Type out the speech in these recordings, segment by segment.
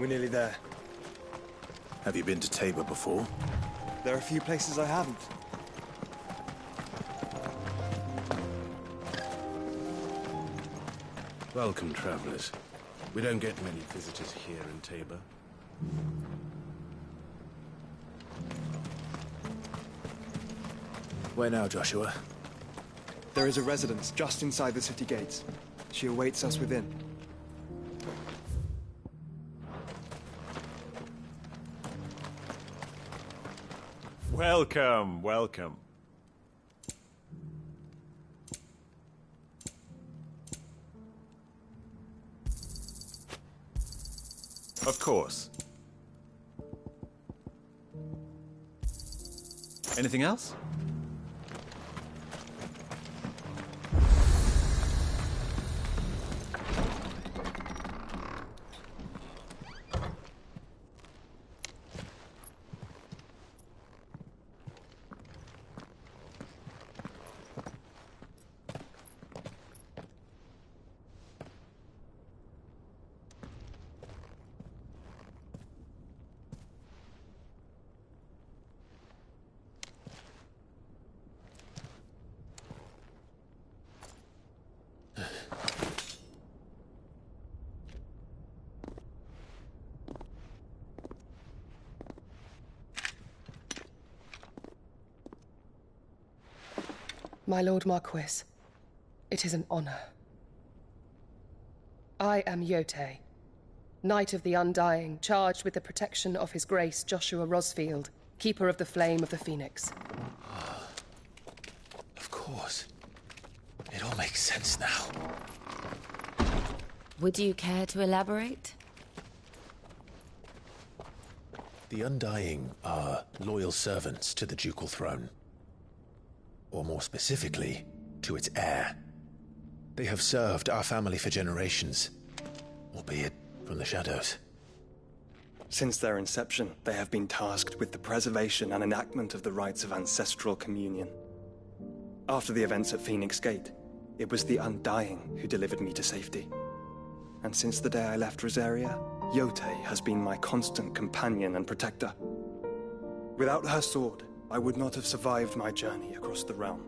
We're nearly there. Have you been to Tabor before? There are a few places I haven't. Welcome, travelers. We don't get many visitors here in Tabor. Where now, Joshua? There is a residence just inside the city gates. She awaits us within. Welcome, welcome. Of course. Anything else? My Lord Marquis, it is an honor. I am Yote, Knight of the Undying, charged with the protection of His Grace Joshua Rosfield, Keeper of the Flame of the Phoenix. Of course. It all makes sense now. Would you care to elaborate? The Undying are loyal servants to the ducal throne. Or more specifically, to its heir. They have served our family for generations, albeit from the shadows. Since their inception, they have been tasked with the preservation and enactment of the rites of ancestral communion. After the events at Phoenix Gate, it was the Undying who delivered me to safety. And since the day I left Rosaria, Yote has been my constant companion and protector. Without her sword, I would not have survived my journey across the realm.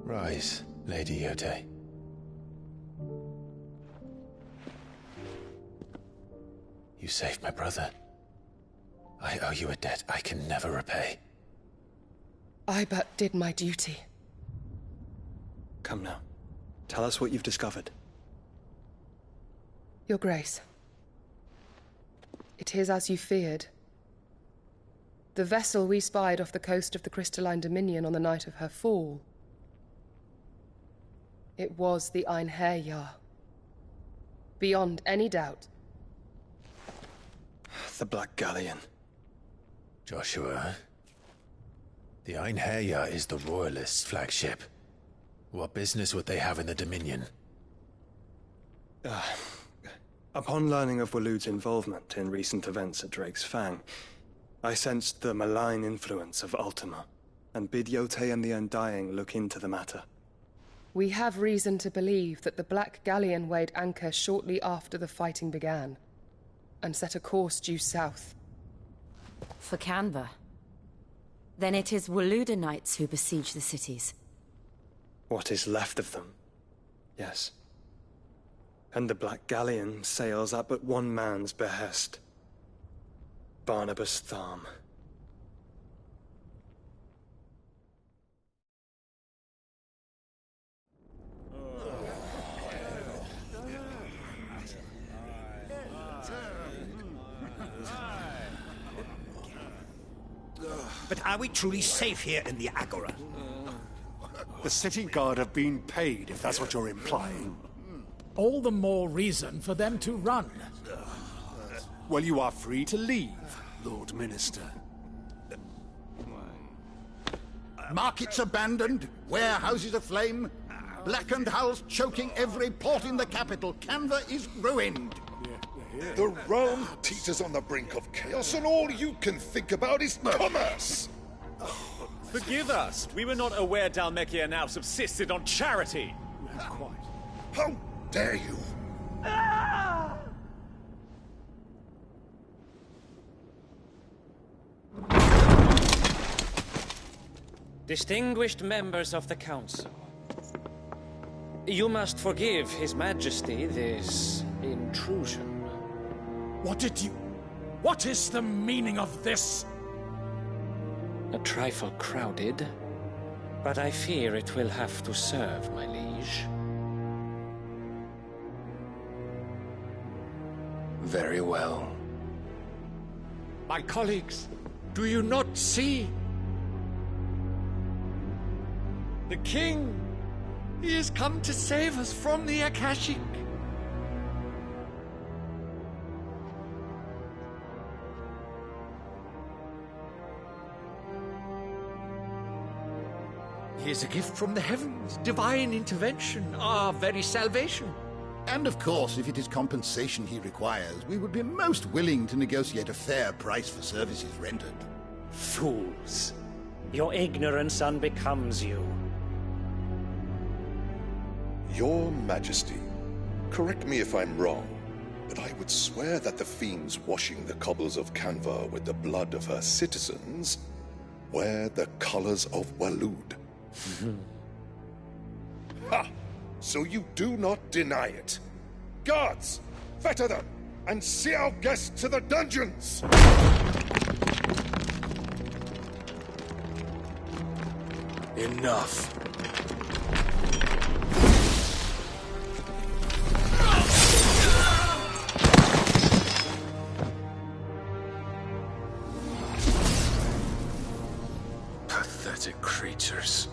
Rise, Lady Yote. You saved my brother. I owe you a debt I can never repay. I but did my duty. Come now. Tell us what you've discovered. Your Grace. It is as you feared. The vessel we spied off the coast of the Crystalline Dominion on the night of her fall. It was the Einherjar. Beyond any doubt. The Black Galleon. Joshua, the Einherjar is the Royalists' flagship. What business would they have in the Dominion? Upon learning of Waloed's involvement in recent events at Drake's Fang, I sensed the malign influence of Ultima, and bid Yote and the Undying look into the matter. We have reason to believe that the Black Galleon weighed anchor shortly after the fighting began, and set a course due south. For Canva. Then it is Waloed knights who besiege the cities. What is left of them, yes. And the Black Galleon sails at but one man's behest. Barnabas Tharm. But are we truly safe here in the Agora? The city guard have been paid, if that's what you're implying. All the more reason for them to run. Well, you are free to leave, Lord Minister. Markets abandoned, warehouses aflame, blackened hulls choking every port in the capital. Canva is ruined. The realm teeters on the brink of chaos, and all you can think about is commerce! Forgive us. We were not aware Dhalmekia now subsisted on charity. Quite. How dare you? Distinguished members of the Council, you must forgive His Majesty this intrusion. What is the meaning of this? A trifle crowded, but I fear it will have to serve, my liege. Very well. My colleagues, do you not see? The king! He has come to save us from the Akashic! He is a gift from the heavens, divine intervention, our very salvation. And of course, if it is compensation he requires, we would be most willing to negotiate a fair price for services rendered. Fools! Your ignorance unbecomes you. Your Majesty, correct me if I'm wrong, but I would swear that the fiends washing the cobbles of Canva with the blood of her citizens wear the colors of Waloed. Ha! So you do not deny it. Guards, fetter them, and see our guests to the dungeons! Enough. Pathetic creatures.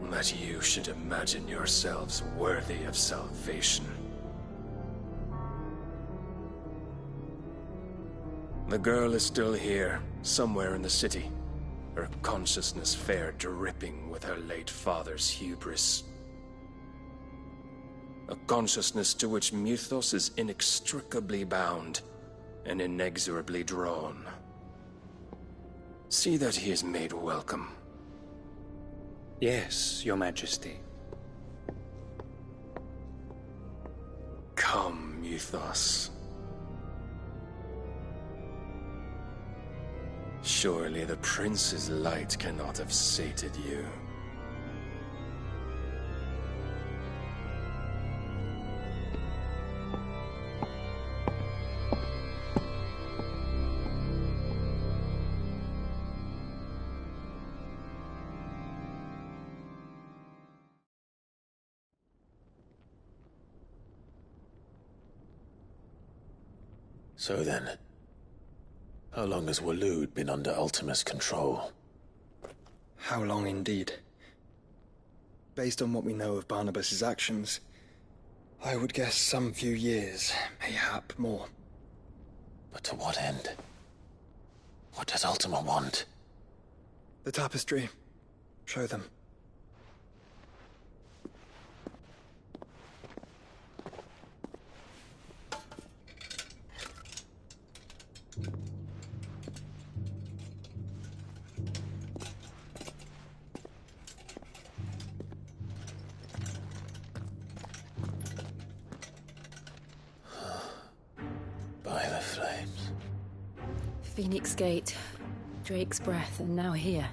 That you should imagine yourselves worthy of salvation. The girl is still here, somewhere in the city. Her consciousness fair dripping with her late father's hubris. A consciousness to which Mythos is inextricably bound and inexorably drawn. See that he is made welcome. Yes, Your Majesty. Come, Mythos. Surely the prince's light cannot have sated you. So then, how long has Waloed been under Ultima's control? How long indeed? Based on what we know of Barnabas's actions, I would guess some few years, mayhap more. But to what end? What does Ultima want? The tapestry. Show them. By the flames. Phoenix Gate, Drake's Breath, and now here.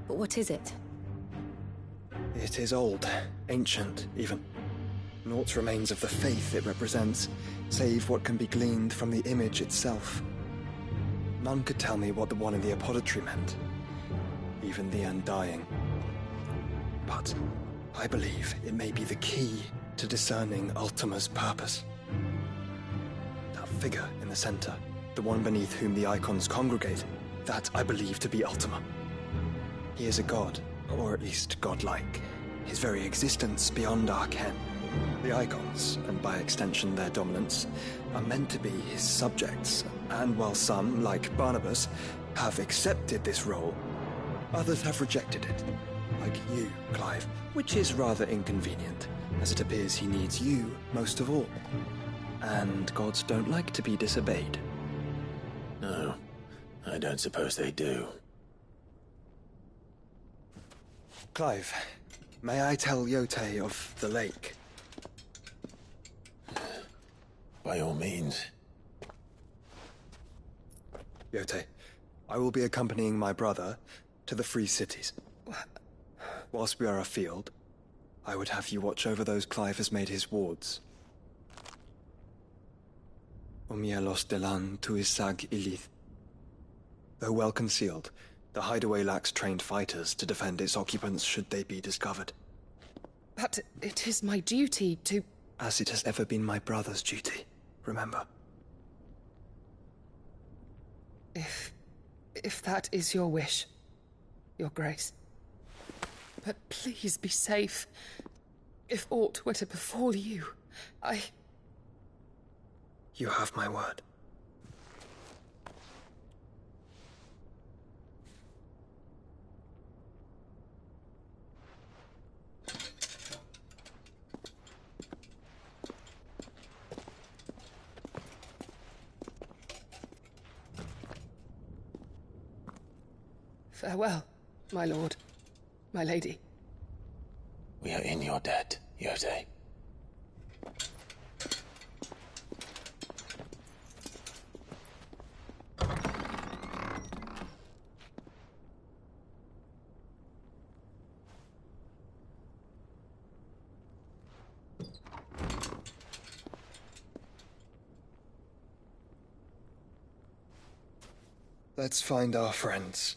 But what is it? It is old, ancient, even. Naught remains of the faith it represents, save what can be gleaned from the image itself. None could tell me what the one in the apothecary meant, even the Undying. But I believe it may be the key to discerning Ultima's purpose. That figure in the center, the one beneath whom the icons congregate, that I believe to be Ultima. He is a god, or at least godlike, his very existence beyond our ken. The icons, and by extension their dominants, are meant to be his subjects, and while some, like Barnabas, have accepted this role, others have rejected it, like you, Clive, which is rather inconvenient, as it appears he needs you most of all. And gods don't like to be disobeyed. No, I don't suppose they do. Clive, May I tell Yote of the lake? By all means. Yote, I will be accompanying my brother to the Free Cities. Whilst we are afield, I would have you watch over those Clive has made his wards. Omielos delan tuisag ilith. Though well concealed, the hideaway lacks trained fighters to defend its occupants should they be discovered. But it is my duty to... As it has ever been my brother's duty, remember. If that is your wish, Your Grace. But please be safe. If aught were to befall you, You have my word. Farewell, my lord, my lady. We are in your debt, Yote. Let's find our friends.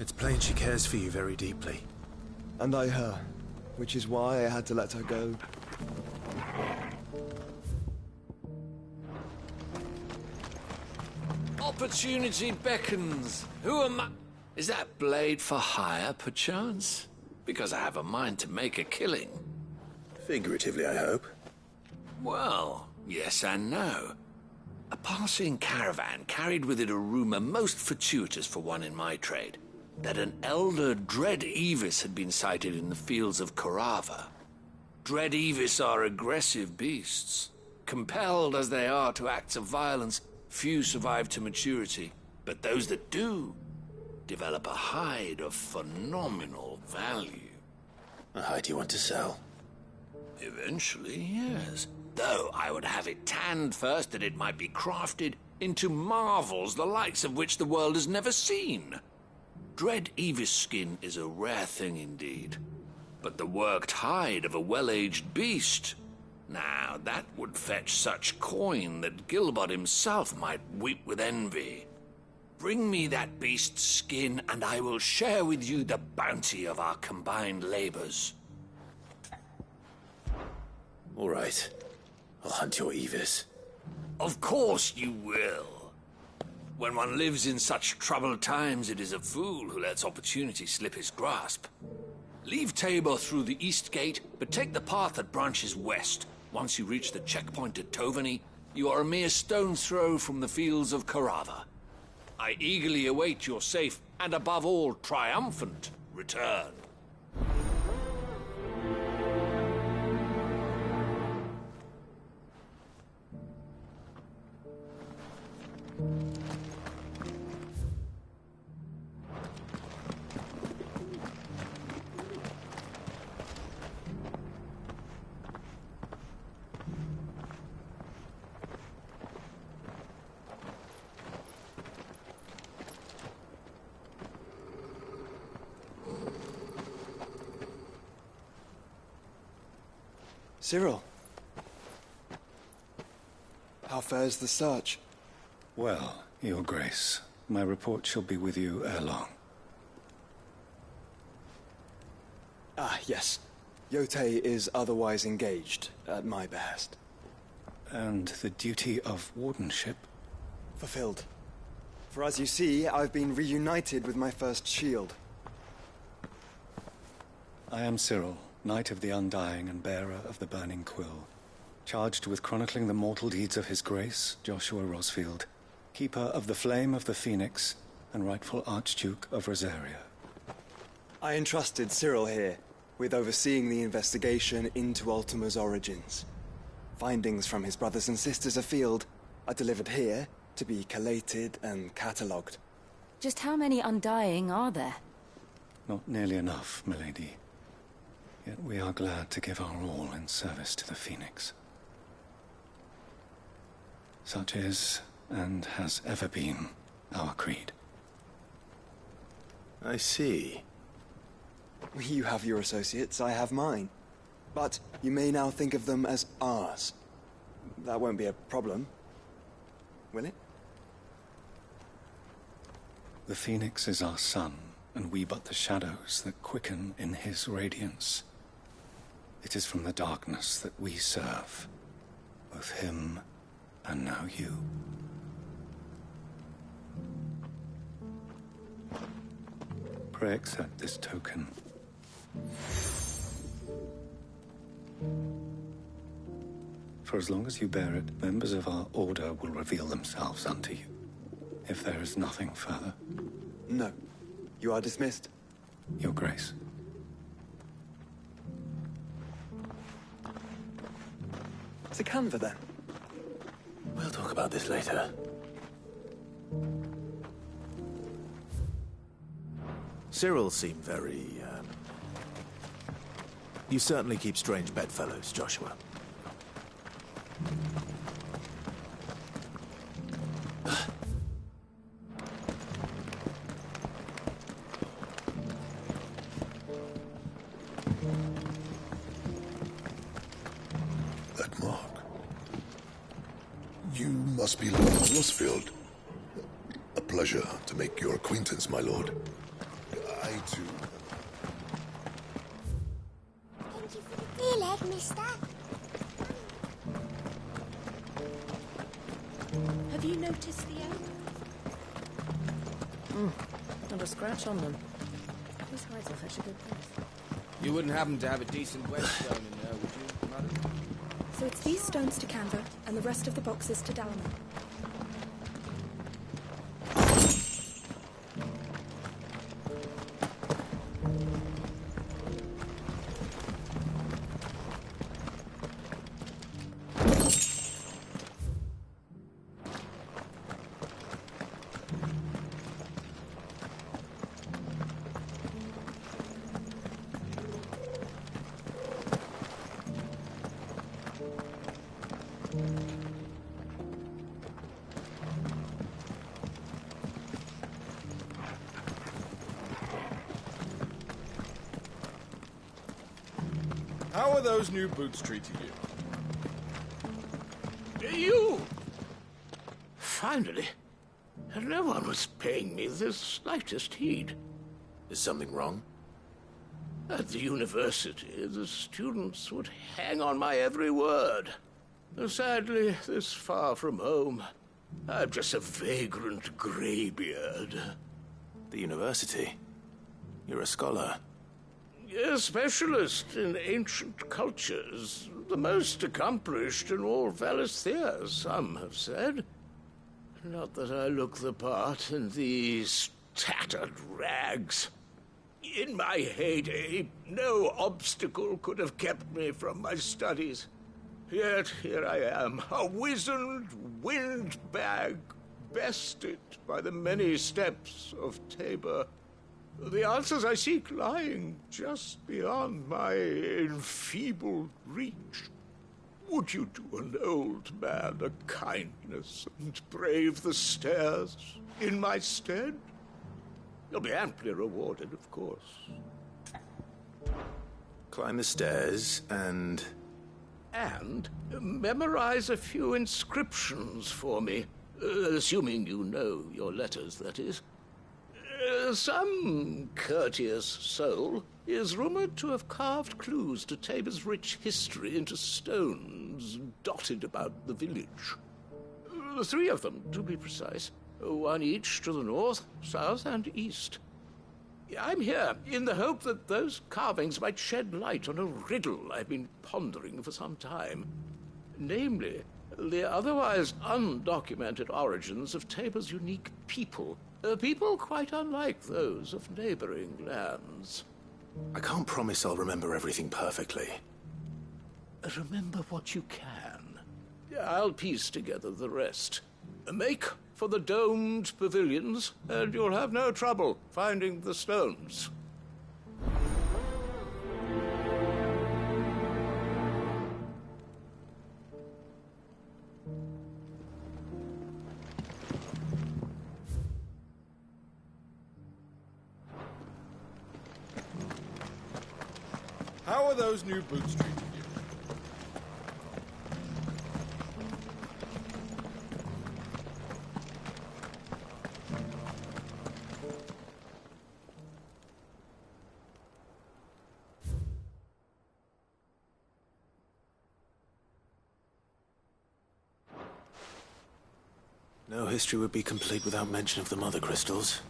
It's plain she cares for you very deeply. And I her, which is why I had to let her go. Opportunity beckons. Who am I? Is that blade for hire, perchance? Because I have a mind to make a killing. Figuratively, I hope. Well, yes and no. A passing caravan carried with it a rumor most fortuitous for one in my trade, that an elder dread Evis had been sighted in the fields of Korava. Dread Evis are aggressive beasts. Compelled as they are to acts of violence, few survive to maturity, but those that do develop a hide of phenomenal value. A hide you want to sell? Eventually, yes. Though I would have it tanned first that it might be crafted into marvels the likes of which the world has never seen. Dread Evis skin is a rare thing indeed. But the worked hide of a well-aged beast, now that would fetch such coin that Gilbert himself might weep with envy. Bring me that beast's skin, and I will share with you the bounty of our combined labors. All right. I'll hunt your Evis. Of course you will. When one lives in such troubled times, it is a fool who lets opportunity slip his grasp. Leave Tabor through the east gate, but take the path that branches west. Once you reach the checkpoint at Tovany, you are a mere stone's throw from the fields of Korava. I eagerly await your safe, and above all, triumphant return. Cyril. How fares the search? Well, Your Grace, my report shall be with you ere long. Ah, yes. Yote is otherwise engaged, at my behest. And the duty of wardenship? Fulfilled. For as you see, I've been reunited with my first shield. I am Cyril, Knight of the Undying and bearer of the Burning Quill. Charged with chronicling the mortal deeds of His Grace, Joshua Rosfield, Keeper of the Flame of the Phoenix, and rightful Archduke of Rosaria. I entrusted Cyril here with overseeing the investigation into Ultima's origins. Findings from his brothers and sisters afield are delivered here to be collated and catalogued. Just how many Undying are there? Not nearly enough, milady. Yet we are glad to give our all in service to the Phoenix. Such is, and has ever been, our creed. I see. You have your associates, I have mine. But you may now think of them as ours. That won't be a problem, will it? The Phoenix is our sun, and we but the shadows that quicken in his radiance. It is from the darkness that we serve, both him and now you. Pray accept this token. For as long as you bear it, members of our order will reveal themselves unto you. If there is nothing further. No. You are dismissed. Your Grace. It's a Canva, then. We'll talk about this later. Cyril seemed very, You certainly keep strange bedfellows, Joshua. That mark. You must be Lord Rosfield. A pleasure to make your acquaintance, my lord. I, too... Thank you for the deal, egg, mister. Have you noticed the egg? Not a scratch on them. These hides are such a good place. You wouldn't happen to have a decent whetstone in there, would you, madam? So it's these stones to Canva, and the rest of the boxes to Dalma. How are those new boots treating you? You? Finally. No one was paying me the slightest heed. Is something wrong? At the university, the students would hang on my every word. Sadly, this far from home, I'm just a vagrant greybeard. The university? You're a scholar. A specialist in ancient cultures. The most accomplished in all Valisthea, some have said. Not that I look the part in these tattered rags. In my heyday, no obstacle could have kept me from my studies. Yet here I am, a wizened windbag, bested by the many steps of Tabor. The answers I seek lying just beyond my enfeebled reach. Would you do an old man a kindness and brave the stairs in my stead? You'll be amply rewarded, of course. Climb the stairs and... And memorize a few inscriptions for me, assuming you know your letters, that is. Some courteous soul is rumored to have carved clues to Tabor's rich history into stones dotted about the village. 3 of them, to be precise. 1 each to the north, south, and east. I'm here in the hope that those carvings might shed light on a riddle I've been pondering for some time. namely, the otherwise undocumented origins of Tabor's unique people. People quite unlike those of neighboring lands. I can't promise I'll remember everything perfectly. Remember what you can. I'll piece together the rest. Make for the domed pavilions, and you'll have no trouble finding the stones. How are those new boots treating you? No history would be complete without mention of the mother crystals.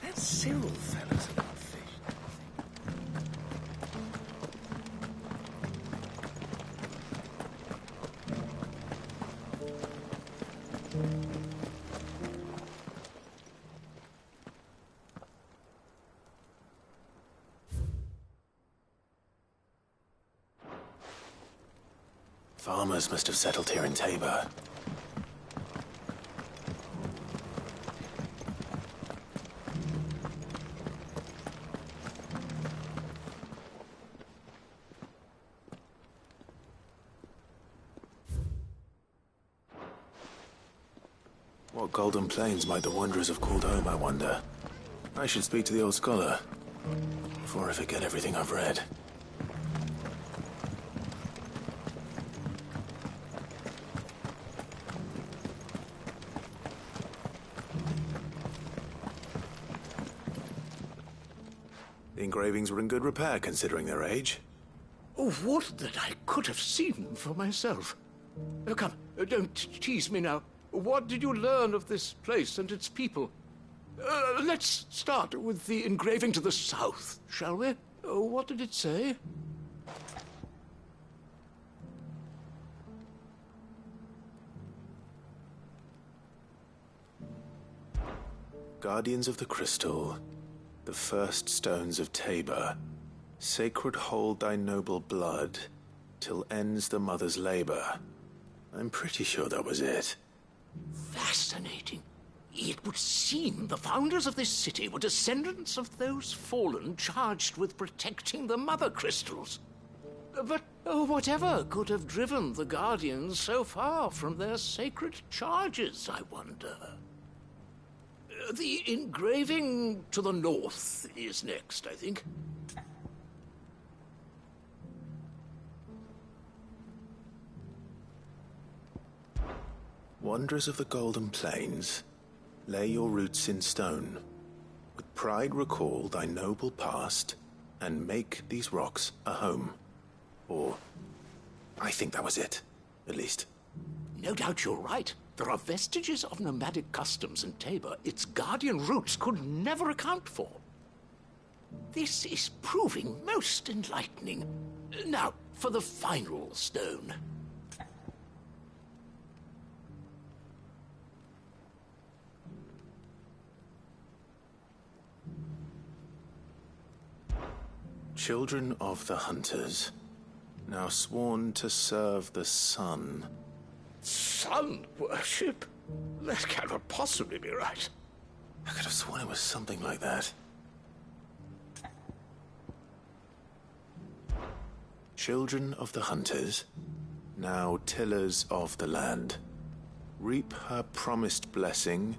That Cyril fella's a little fish. Farmers must have settled here in Tabor. What golden plains might the wanderers have called home, I wonder? I should speak to the old scholar before I forget everything I've read. The engravings were in good repair, considering their age. Oh, would that I could have seen them for myself. Come, don't tease me now. What did you learn of this place and its people? Let's start with the engraving to the south, shall we? What did it say? Guardians of the Crystal, the first stones of Tabor, sacred hold thy noble blood, till ends the mother's labor. I'm pretty sure that was it. Fascinating. It would seem the founders of this city were descendants of those fallen charged with protecting the mother crystals. But whatever could have driven the Guardians so far from their sacred charges, I wonder? The engraving to the north is next, I think. Wanderers of the Golden Plains, lay your roots in stone. With pride recall thy noble past, and make these rocks a home. Or, I think that was it, at least. No doubt you're right. There are vestiges of nomadic customs in Tabor its guardian roots could never account for. This is proving most enlightening. Now, for the final stone. Children of the Hunters, now sworn to serve the sun. Sun worship? That cannot possibly be right. I could have sworn it was something like that. Children of the Hunters, now tillers of the land, reap her promised blessing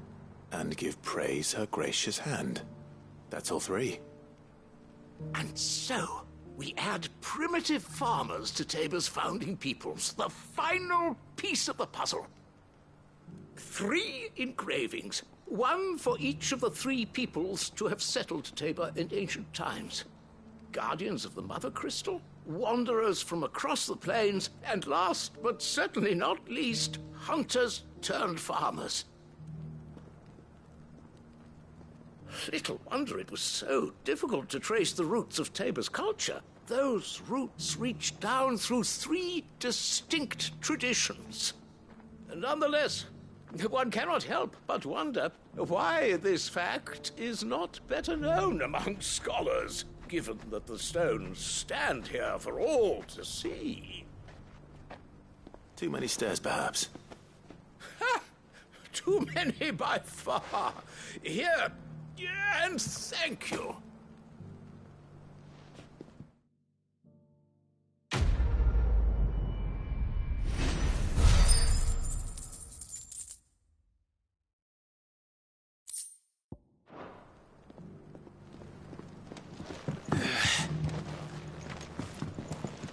and give praise her gracious hand. That's all three. And so, we add primitive farmers to Tabor's founding peoples, the final piece of the puzzle. 3 engravings, one for each of the 3 peoples to have settled Tabor in ancient times. Guardians of the Mother Crystal, wanderers from across the plains, and last but certainly not least, hunters turned farmers. Little wonder it was so difficult to trace the roots of Tabor's culture. Those roots reach down through 3 distinct traditions. Nonetheless, one cannot help but wonder why this fact is not better known among scholars, given that the stones stand here for all to see. Too many stairs, perhaps. Ha! Too many by far. Here, and thank you.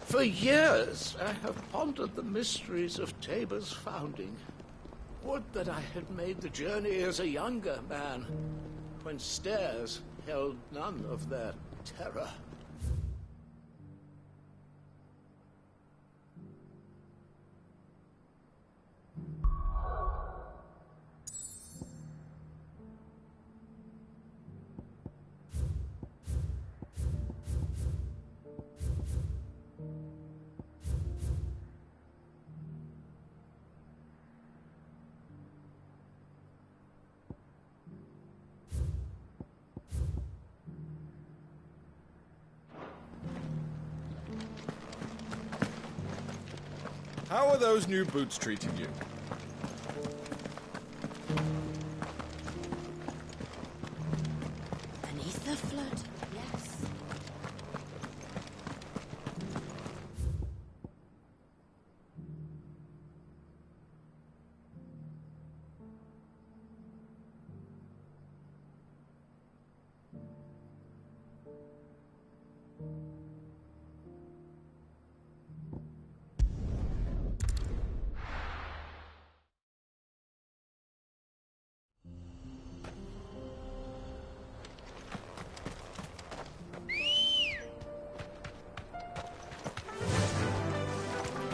For years, I have pondered the mysteries of Tabor's founding. Would that I had made the journey as a younger man, when stairs held none of their terror. How are those new boots treating you? Beneath the flood, yes.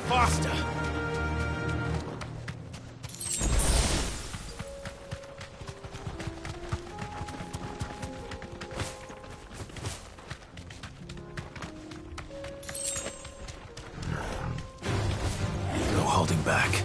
Faster! No holding back.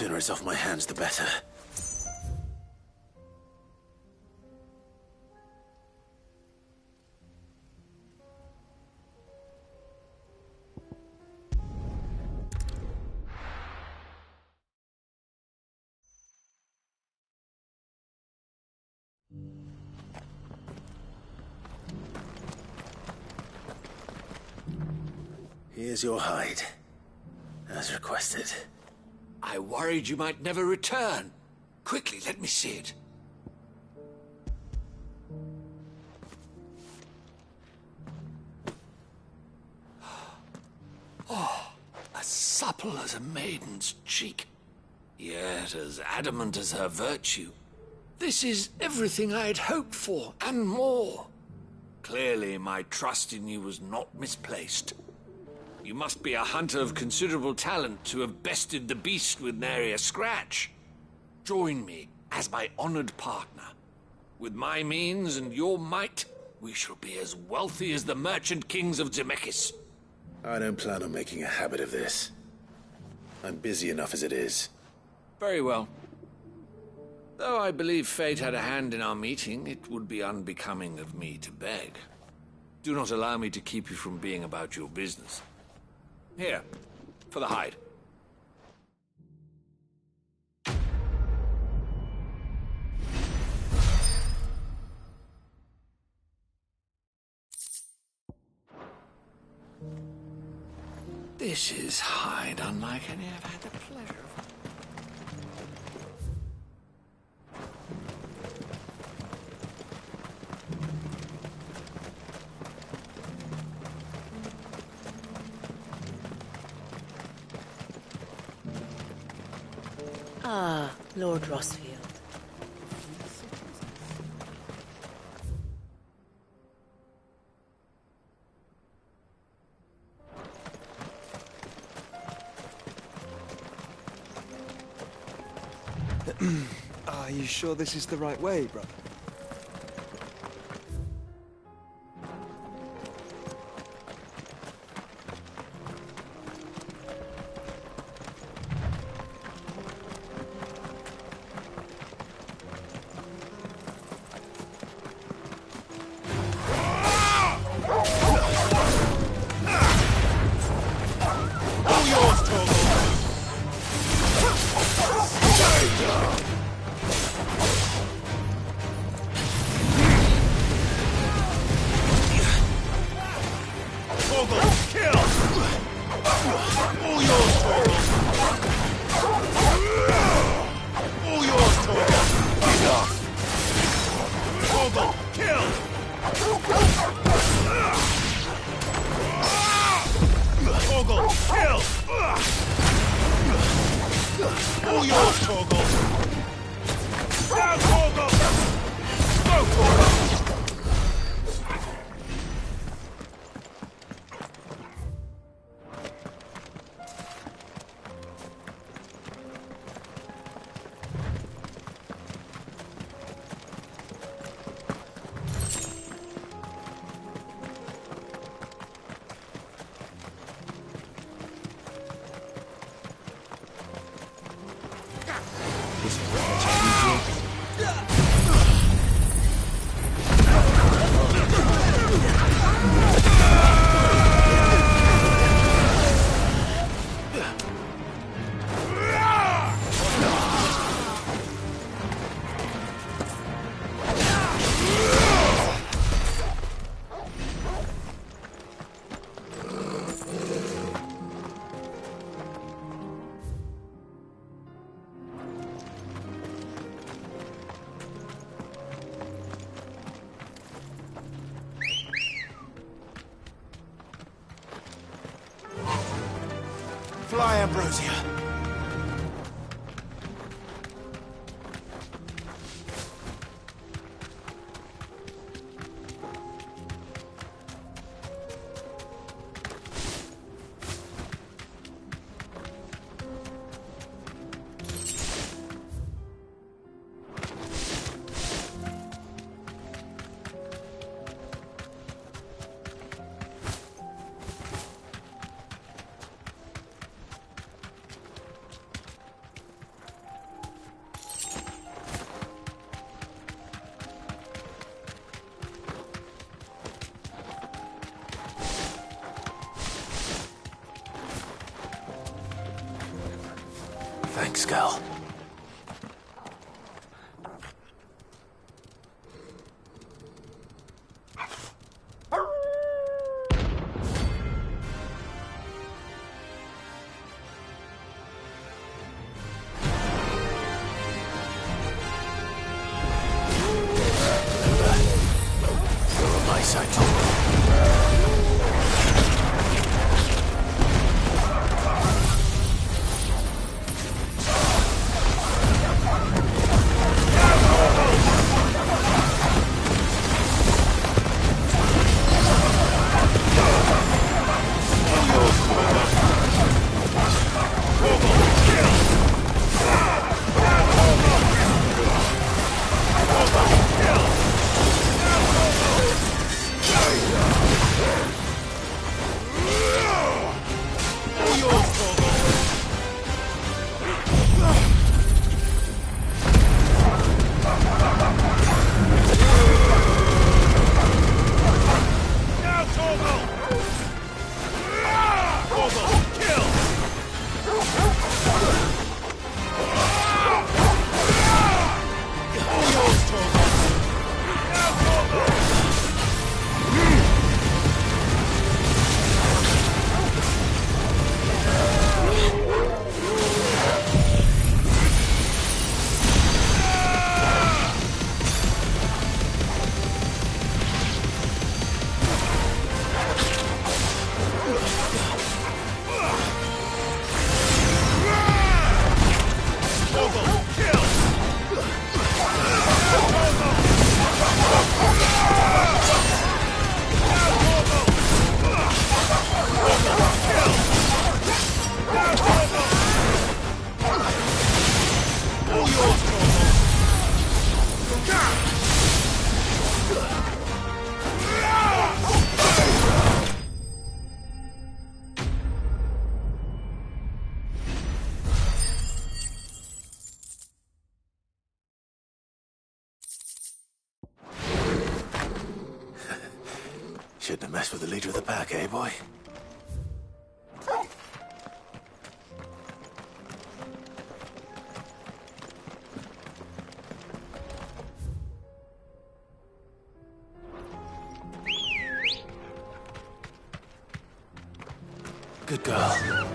sooner it's off my hands, the better. Here's your hide, as requested. I worried you might never return. Quickly, let me see it. Oh, as supple as a maiden's cheek, yet as adamant as her virtue. This is everything I had hoped for, and more. Clearly, my trust in you was not misplaced. You must be a hunter of considerable talent to have bested the beast with nary a scratch. Join me as my honored partner. With my means and your might, we shall be as wealthy as the merchant kings of Zemeckis. I don't plan on making a habit of this. I'm busy enough as it is. Very well. Though I believe fate had a hand in our meeting, it would be unbecoming of me to beg. Do not allow me to keep you from being about your business. Here, for the hide. This is hide unlike any I've had the pleasure of. Ah, Lord Rossfield. Are you sure this is the right way, brother? Fly, Ambrosia. Thanks, girl. Shouldn't have messed with the leader of the pack, eh, boy? Good girl.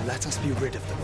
Let us be rid of them.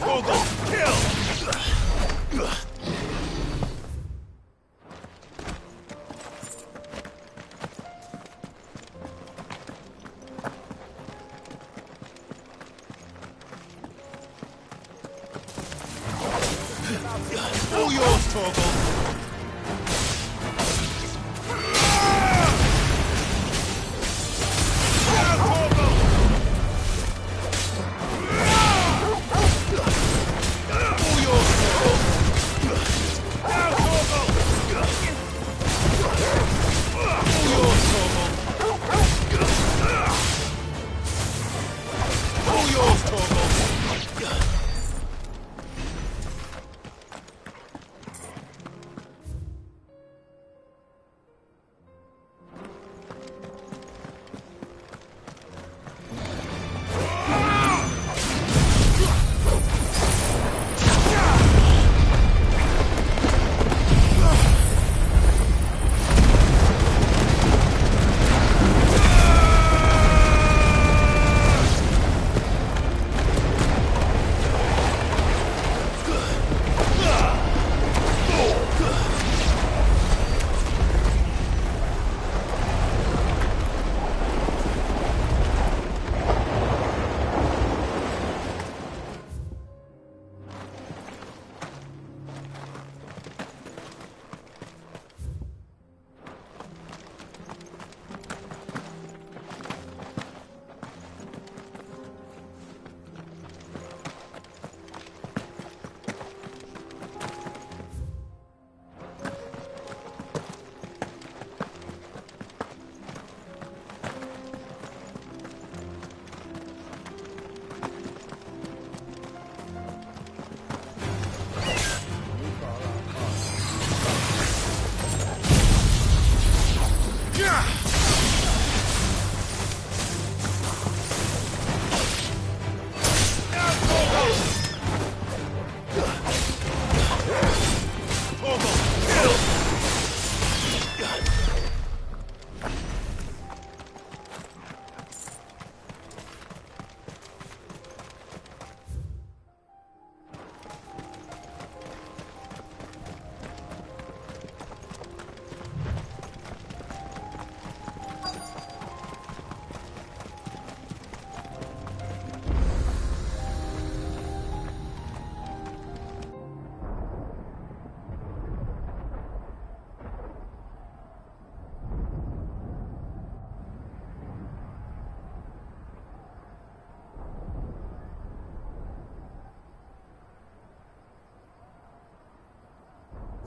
Torgal, kill! All yours, Torgal!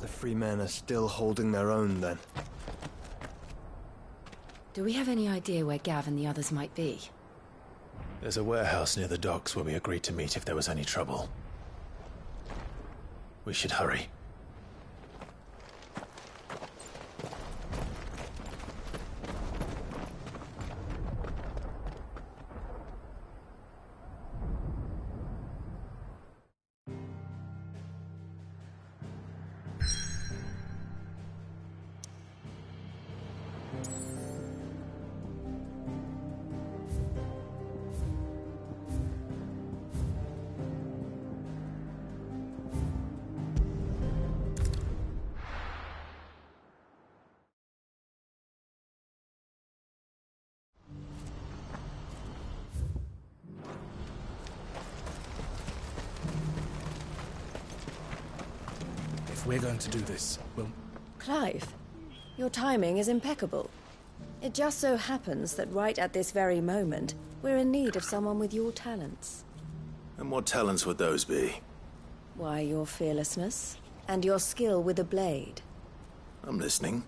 The free men are still holding their own, then. Do we have any idea where Gav and the others might be? There's a warehouse near the docks where we agreed to meet if there was any trouble. We should hurry. We're going to do this. Well, Clive, your timing is impeccable. It just so happens that right at this very moment, we're in need of someone with your talents. And what talents would those be? Why, your fearlessness, and your skill with a blade. I'm listening.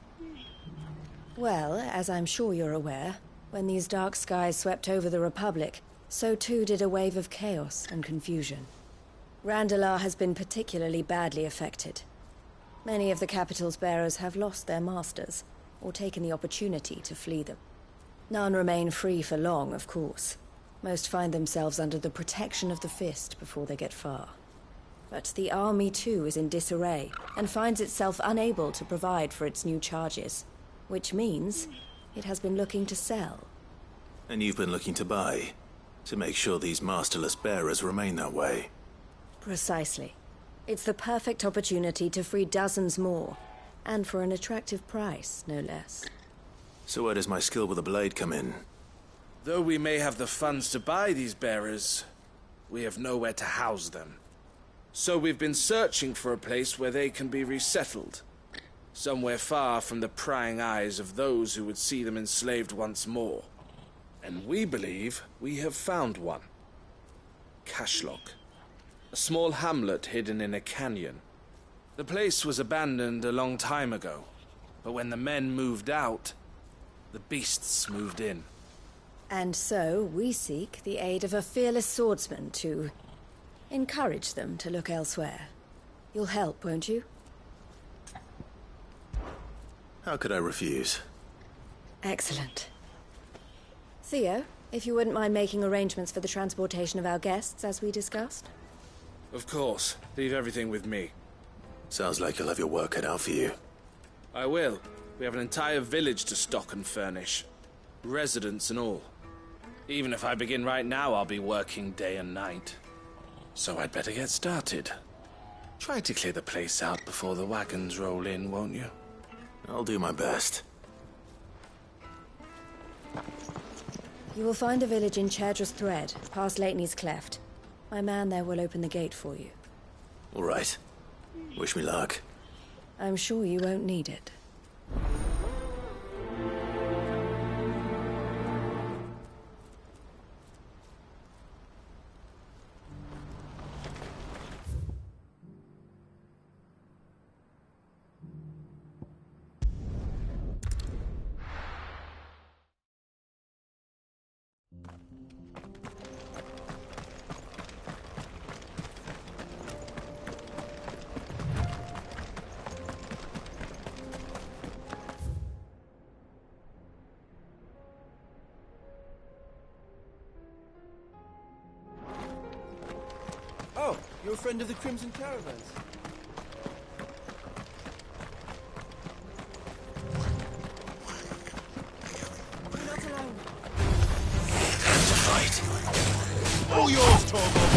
Well, as I'm sure you're aware, when these dark skies swept over the Republic, so too did a wave of chaos and confusion. Randalar has been particularly badly affected. Many of the capital's bearers have lost their masters, or taken the opportunity to flee them. None remain free for long, of course. Most find themselves under the protection of the Fist before they get far. But the army too is in disarray, and finds itself unable to provide for its new charges. Which means it has been looking to sell. And you've been looking to buy, to make sure these masterless bearers remain that way. Precisely. It's the perfect opportunity to free dozens more. And for an attractive price, no less. So where does my skill with a blade come in? Though we may have the funds to buy these bearers, we have nowhere to house them. So we've been searching for a place where they can be resettled. Somewhere far from the prying eyes of those who would see them enslaved once more. And we believe we have found one. Cashlock. A small hamlet hidden in a canyon. The place was abandoned a long time ago, but when the men moved out, the beasts moved in. And so we seek the aid of a fearless swordsman to encourage them to look elsewhere. You'll help, won't you? How could I refuse? Excellent. Theo, if you wouldn't mind making arrangements for the transportation of our guests, as we discussed? Of course. Leave everything with me. Sounds like you'll have your work cut out for you. I will. We have an entire village to stock and furnish. Residents and all. Even if I begin right now, I'll be working day and night. So I'd better get started. Try to clear the place out before the wagons roll in, won't you? I'll do my best. You will find a village in Chairdra's Thread, past Lateney's Cleft. My man there will open the gate for you. All right. Wish me luck. I'm sure you won't need it. Oh, you're a friend of the Crimson Caravans. You're not alone. Time to fight. All yours, Tabor!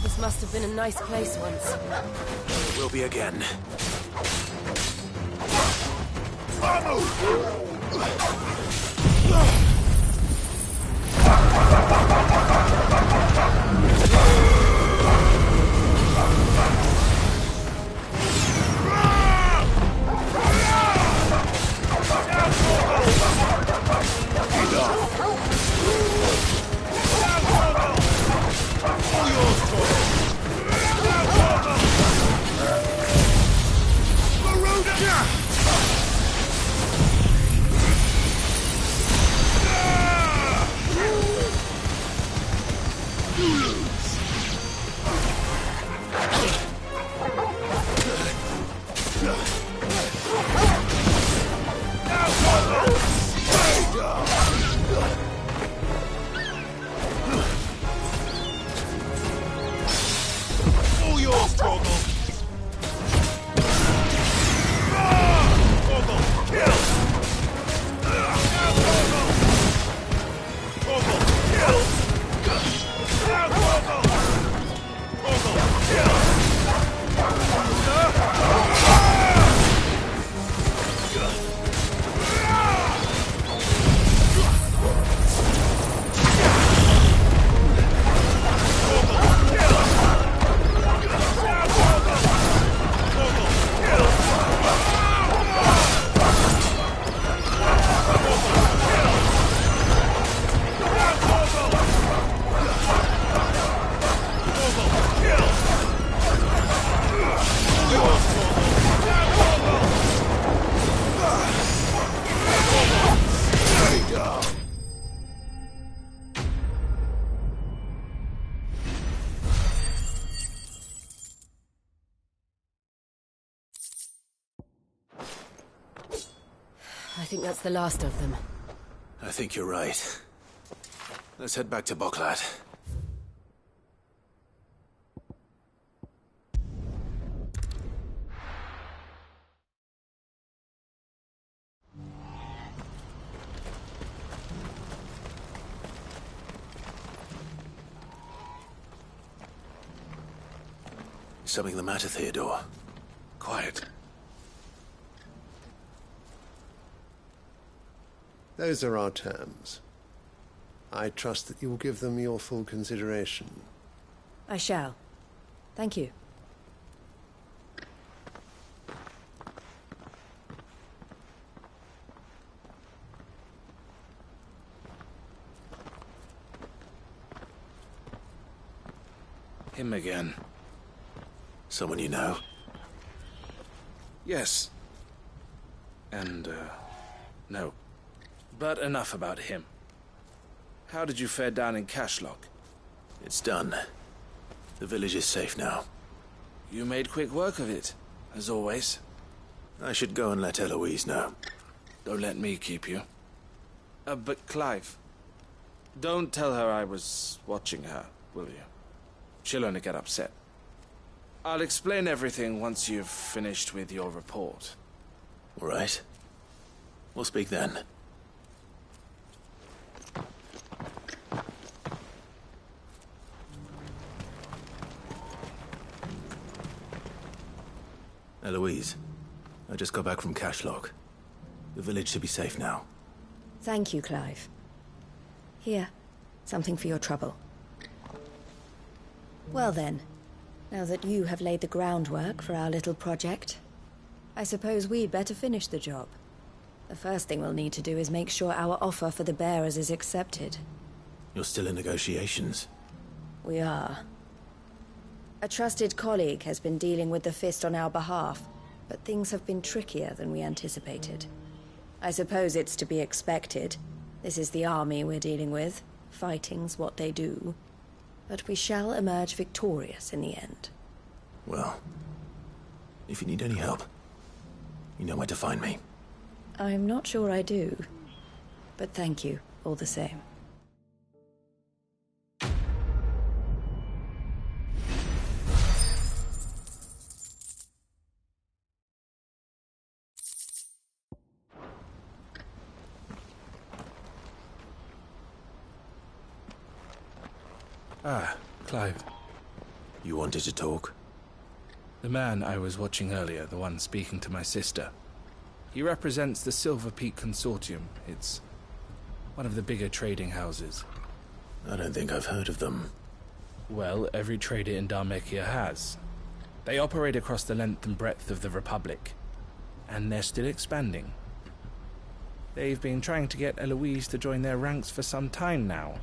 This must have been a nice place once. It will be again. Kill! I think that's the last of them. I think you're right. Let's head back to Boklat. Something the matter, Theodore? Quiet. Those are our terms. I trust that you will give them your full consideration. I shall. Thank you. Him again. Someone you know? Yes. And, no. But enough about him. How did you fare down in Cashlock? It's done. The village is safe now. You made quick work of it, as always. I should go and let Eloise know. Don't let me keep you. But Clive, don't tell her I was watching her, will you? She'll only get upset. I'll explain everything once you've finished with your report. All right. We'll speak then. Eloise, I just got back from Cashlock. The village should be safe now. Thank you, Clive. Here, something for your trouble. Well then, now that you have laid the groundwork for our little project, I suppose we'd better finish the job. The first thing we'll need to do is make sure our offer for the bearers is accepted. You're still in negotiations? We are. A trusted colleague has been dealing with the Fist on our behalf, but things have been trickier than we anticipated. I suppose it's to be expected. This is the army we're dealing with. Fighting's what they do. But we shall emerge victorious in the end. Well, if you need any help, you know where to find me. I'm not sure I do, but thank you all the same. Ah, Clive. You wanted to talk? The man I was watching earlier, the one speaking to my sister. He represents the Silver Peak Consortium. It's one of the bigger trading houses. I don't think I've heard of them. Well, every trader in Dharmekia has. They operate across the length and breadth of the Republic. And they're still expanding. They've been trying to get Eloise to join their ranks for some time now.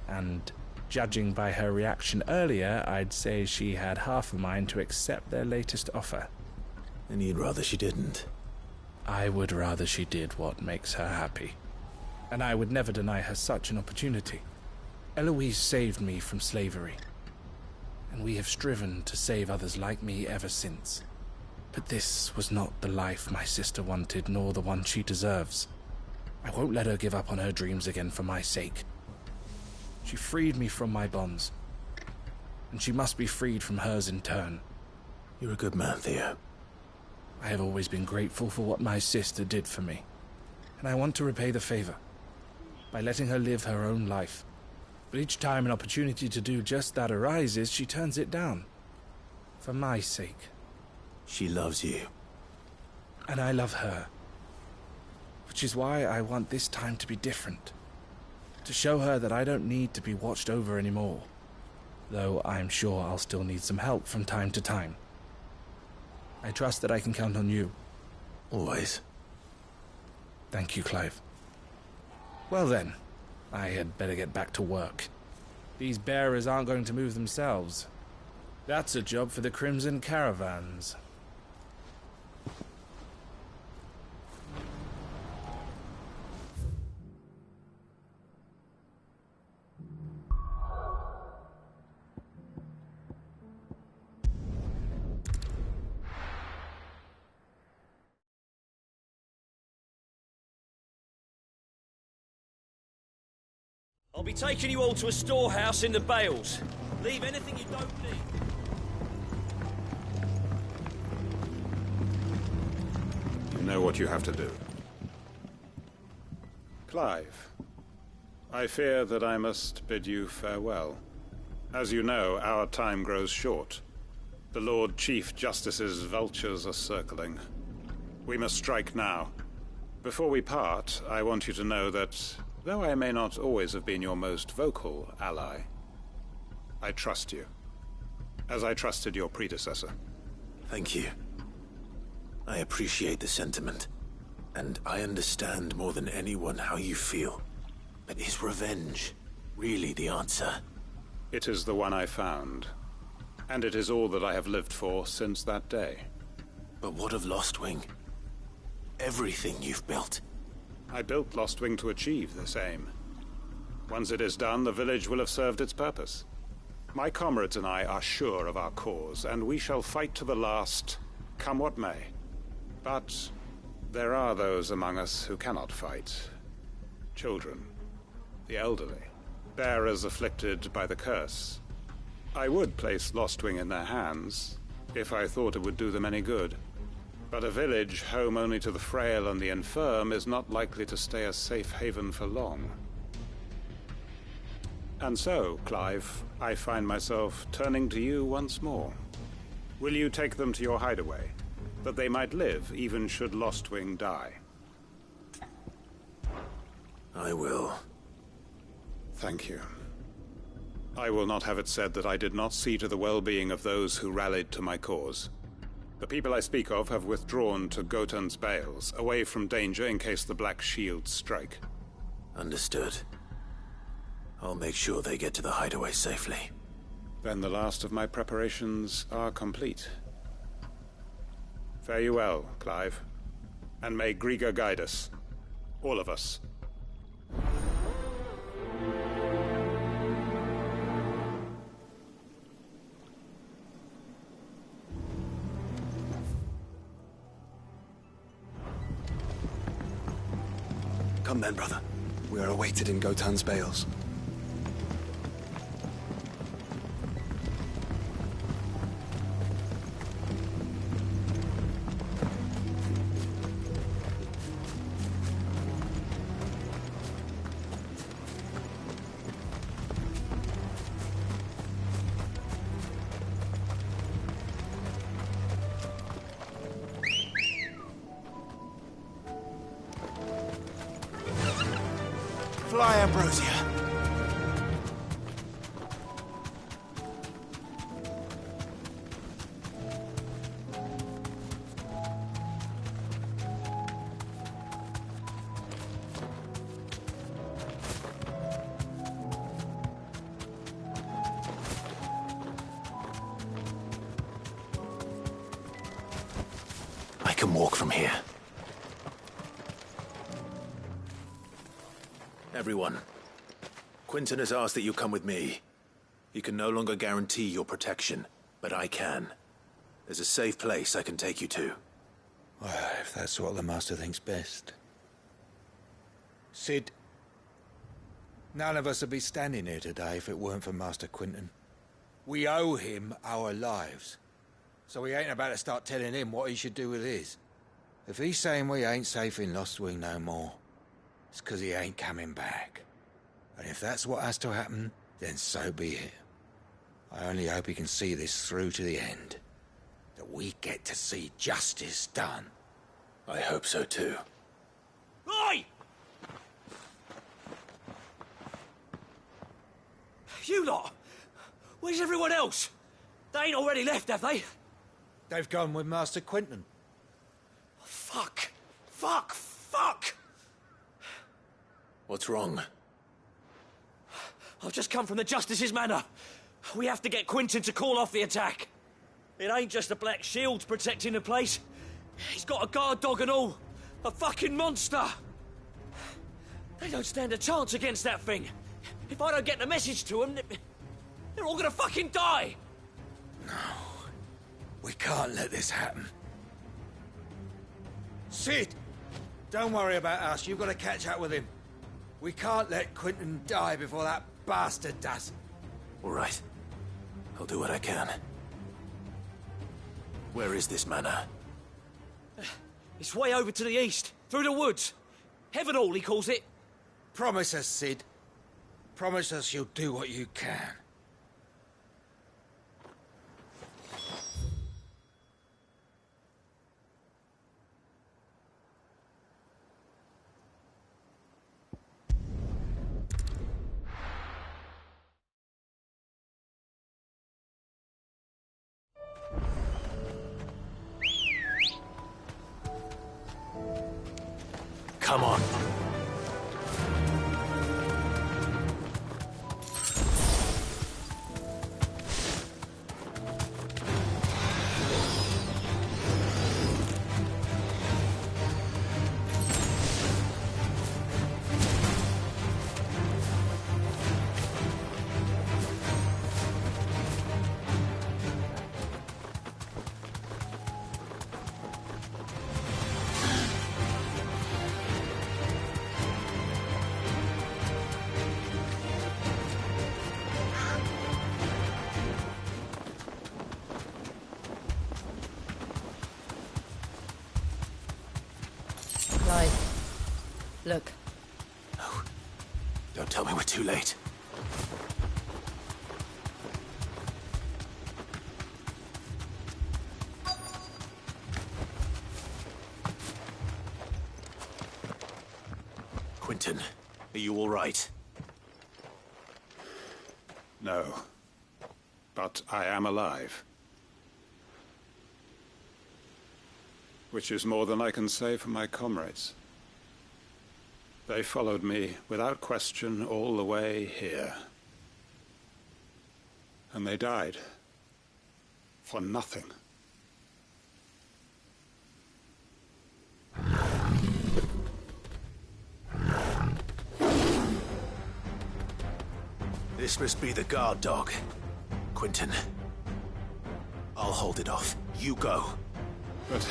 And judging by her reaction earlier, I'd say she had half a mind to accept their latest offer. And you'd rather she didn't? I would rather she did what makes her happy. And I would never deny her such an opportunity. Eloise saved me from slavery. And we have striven to save others like me ever since. But this was not the life my sister wanted, nor the one she deserves. I won't let her give up on her dreams again for my sake. She freed me from my bonds, and she must be freed from hers in turn. You're a good man, Theo. I have always been grateful for what my sister did for me, and I want to repay the favor by letting her live her own life. But each time an opportunity to do just that arises, she turns it down. For my sake. She loves you. And I love her. Which is why I want this time to be different. To show her that I don't need to be watched over anymore. Though I'm sure I'll still need some help from time to time. I trust that I can count on you. Always. Thank you, Clive. Well then, I had better get back to work. These bearers aren't going to move themselves. That's a job for the Crimson Caravans. I'll be taking you all to a storehouse in the Bales. Leave anything you don't need. You know what you have to do. Clive, I fear that I must bid you farewell. As you know, our time grows short. The Lord Chief Justice's vultures are circling. We must strike now. Before we part, I want you to know that, though I may not always have been your most vocal ally, I trust you, as I trusted your predecessor. Thank you. I appreciate the sentiment, and I understand more than anyone how you feel. But is revenge really the answer? It is the one I found, and it is all that I have lived for since that day. But what of Lostwing? Everything you've built. I built Lostwing to achieve this aim. Once it is done, the village will have served its purpose. My comrades and I are sure of our cause, and we shall fight to the last, come what may. But there are those among us who cannot fight. Children, the elderly, bearers afflicted by the curse. I would place Lostwing in their hands, if I thought it would do them any good. But a village home only to the frail and the infirm is not likely to stay a safe haven for long. And so, Clive, I find myself turning to you once more. Will you take them to your hideaway, that they might live even should Lostwing die? I will. Thank you. I will not have it said that I did not see to the well-being of those who rallied to my cause. The people I speak of have withdrawn to Gotan's Bales, away from danger in case the Black Shields strike. Understood. I'll make sure they get to the hideaway safely. Then the last of my preparations are complete. Fare you well, Clive. And may Griga guide us. All of us. Come then, brother. We are awaited in Gotan's Bales. Fly, Ambrosia. I can walk from here. Everyone, Quinton has asked that you come with me. He can no longer guarantee your protection, but I can. There's a safe place I can take you to. Well, if that's what the Master thinks best. Sid, none of us would be standing here today if it weren't for Master Quinton. We owe him our lives. So we ain't about to start telling him what he should do with his. If he's saying we ain't safe in Lostwing no more, it's 'cause he ain't coming back. And if that's what has to happen, then so be it. I only hope he can see this through to the end. That we get to see justice done. I hope so too. Oi! You lot! Where's everyone else? They ain't already left, have they? They've gone with Master Quinton. Fuck! Fuck! Fuck! What's wrong? I've just come from the Justice's manor. We have to get Quinton to call off the attack. It ain't just the Black Shields protecting the place. He's got a guard dog and all. A fucking monster. They don't stand a chance against that thing. If I don't get the message to them, they're all gonna fucking die. No. We can't let this happen. Sid! Don't worry about us. You've got to catch up with him. We can't let Quentin die before that bastard does. All right. I'll do what I can. Where is this manor? It's way over to the east, through the woods. Heaven Hall, he calls it. Promise us, Sid. Promise us you'll do what you can. Come on. Look. No. Don't tell me we're too late. Quentin, are you all right? No. But I am alive. Which is more than I can say for my comrades. They followed me, without question, all the way here. And they died. For nothing. This must be the guard dog. Quentin. I'll hold it off. You go. But...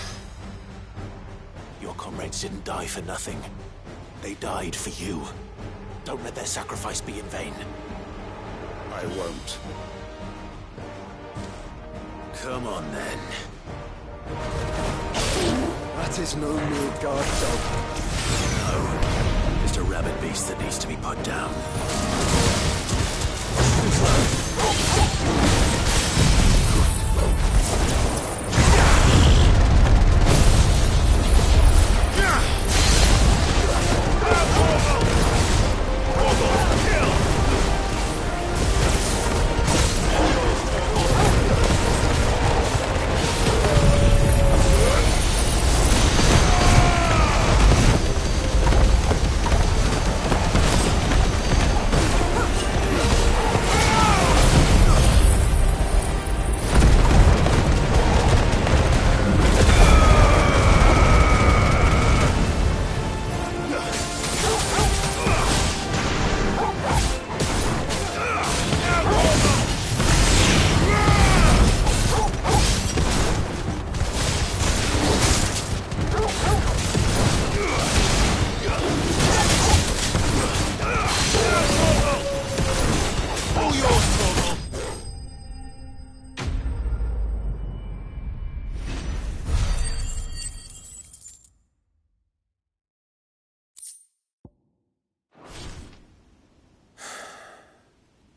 your comrades didn't die for nothing. They died for you. Don't let their sacrifice be in vain. I won't. Come on, then. That is no mere guard dog. No. Just a rabid beast that needs to be put down.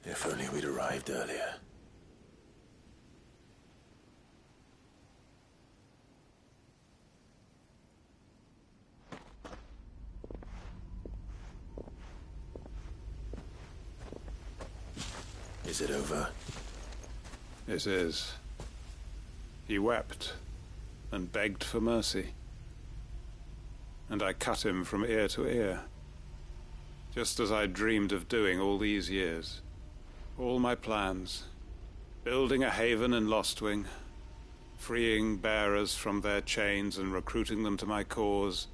If only we'd arrived earlier. Is it over? It is. He wept and begged for mercy. And I cut him from ear to ear. Just as I dreamed of doing all these years. All my plans. Building a haven in Lostwing. Freeing bearers from their chains and recruiting them to my cause.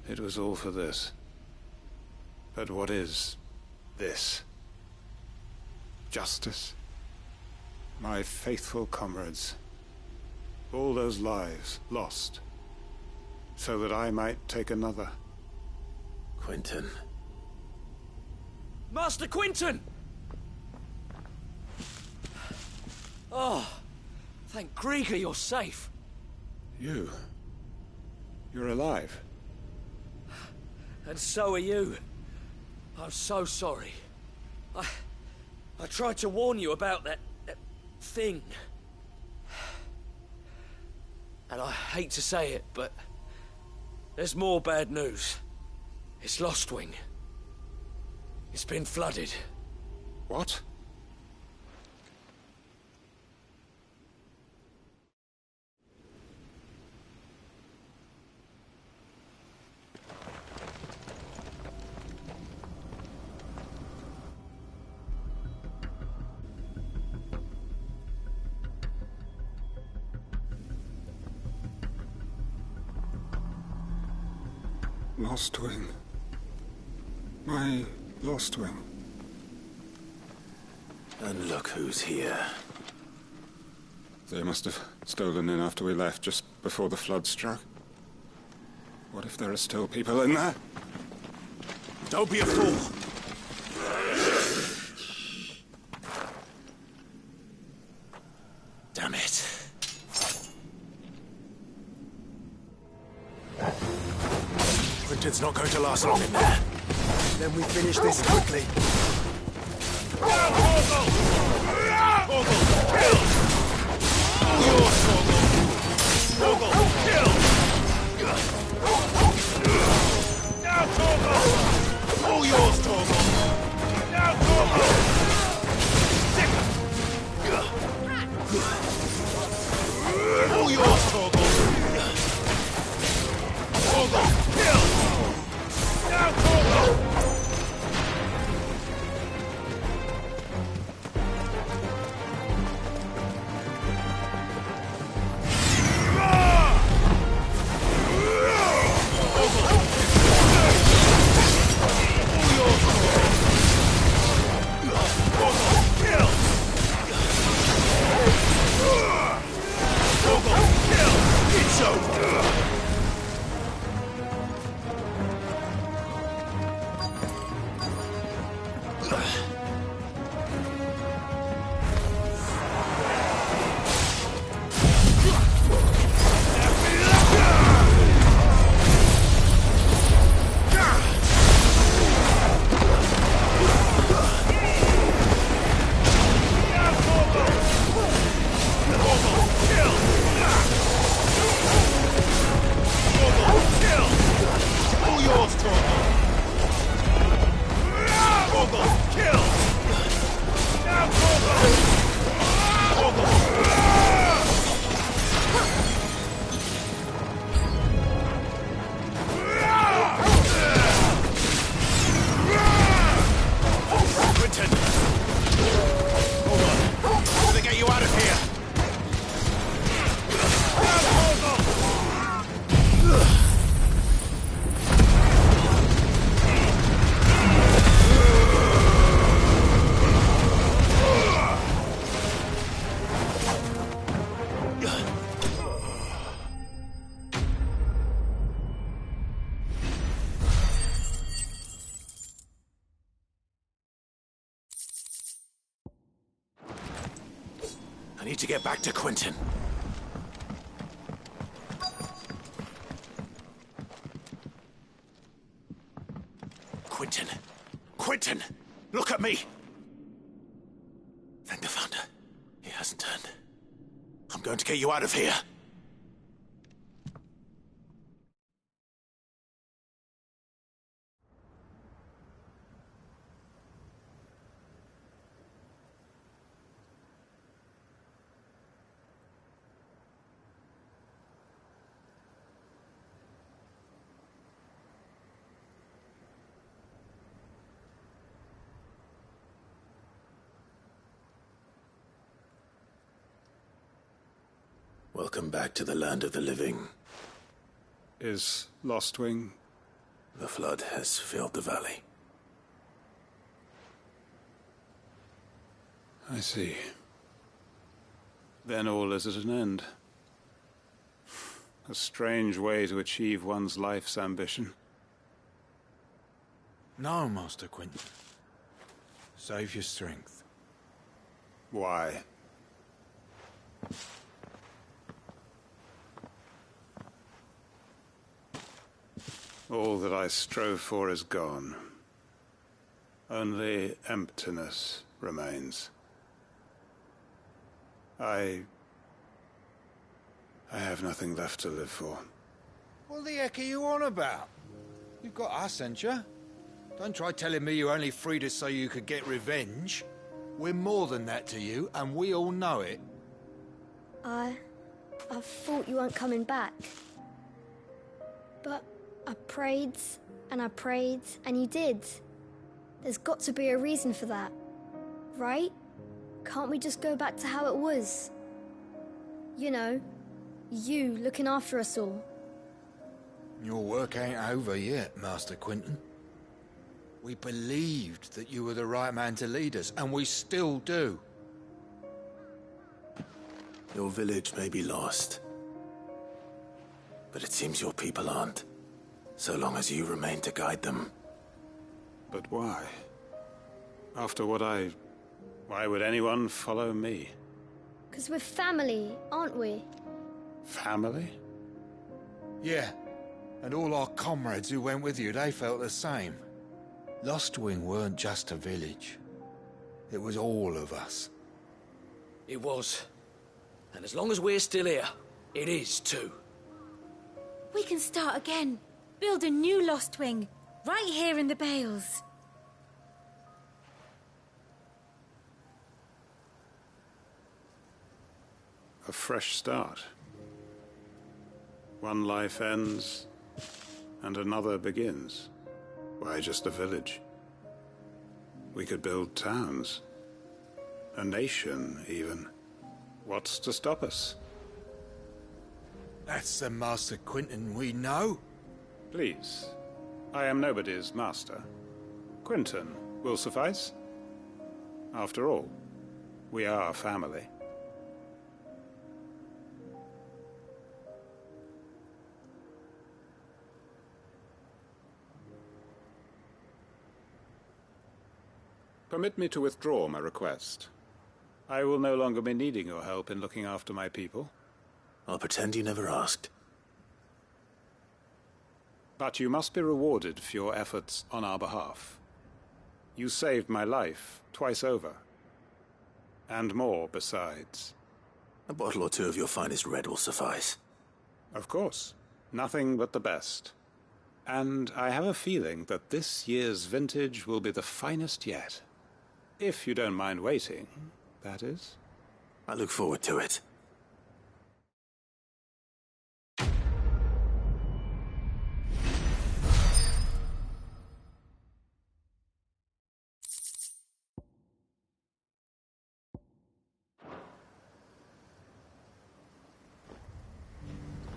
It was all for this. But what is this? Justice? My faithful comrades. All those lives lost. So that I might take another. Quentin. Master Quentin! Oh, thank Grieger you're safe. You're alive. And so are you. I'm so sorry. I tried to warn you about that thing. And I hate to say it, but there's more bad news. It's Lostwing. It's been flooded. What? Lostwing. My Lostwing. And look who's here. They must have stolen in after we left, just before the flood struck. What if there are still people in there? Don't be a fool! Damn it. Quentin's not going to last long in there. Then we finish this quickly. All yours, Torgal! Now, Torgal! All yours, Torgal! Torgal, kill! Now, Torgal! I need to get back to Quentin. Quentin! Quentin! Look at me! Thank the Founder. He hasn't turned. I'm going to get you out of here. Welcome back to the land of the living. Is Lostwing? The flood has filled the valley. I see. Then all is at an end. A strange way to achieve one's life's ambition. No, Master Quinton. Save your strength. Why? All that I strove for is gone. Only emptiness remains. I have nothing left to live for. What the heck are you on about? You've got us, ain't you? Don't try telling me you only freed us so you could get revenge. We're more than that to you, and we all know it. I thought you weren't coming back. But I prayed, and you did. There's got to be a reason for that, right? Can't we just go back to how it was? You know, you looking after us all. Your work ain't over yet, Master Quinton. We believed that you were the right man to lead us, and we still do. Your village may be lost, but it seems your people aren't, so long as you remain to guide them. But why? After what why would anyone follow me? 'Cause we're family, aren't we? Family? Yeah, and all our comrades who went with you, they felt the same. Lostwing weren't just a village. It was all of us. It was. And as long as we're still here, it is too. We can start again. Build a new Lostwing, right here in the Bales. A fresh start. One life ends, and another begins. Why just a village? We could build towns. A nation, even. What's to stop us? That's the Master Quinton we know. Please. I am nobody's master. Quinton will suffice. After all, we are family. Permit me to withdraw my request. I will no longer be needing your help in looking after my people. I'll pretend you never asked. But you must be rewarded for your efforts on our behalf. You saved my life twice over. And more besides. A bottle or two of your finest red will suffice. Of course. Nothing but the best. And I have a feeling that this year's vintage will be the finest yet. If you don't mind waiting, that is. I look forward to it.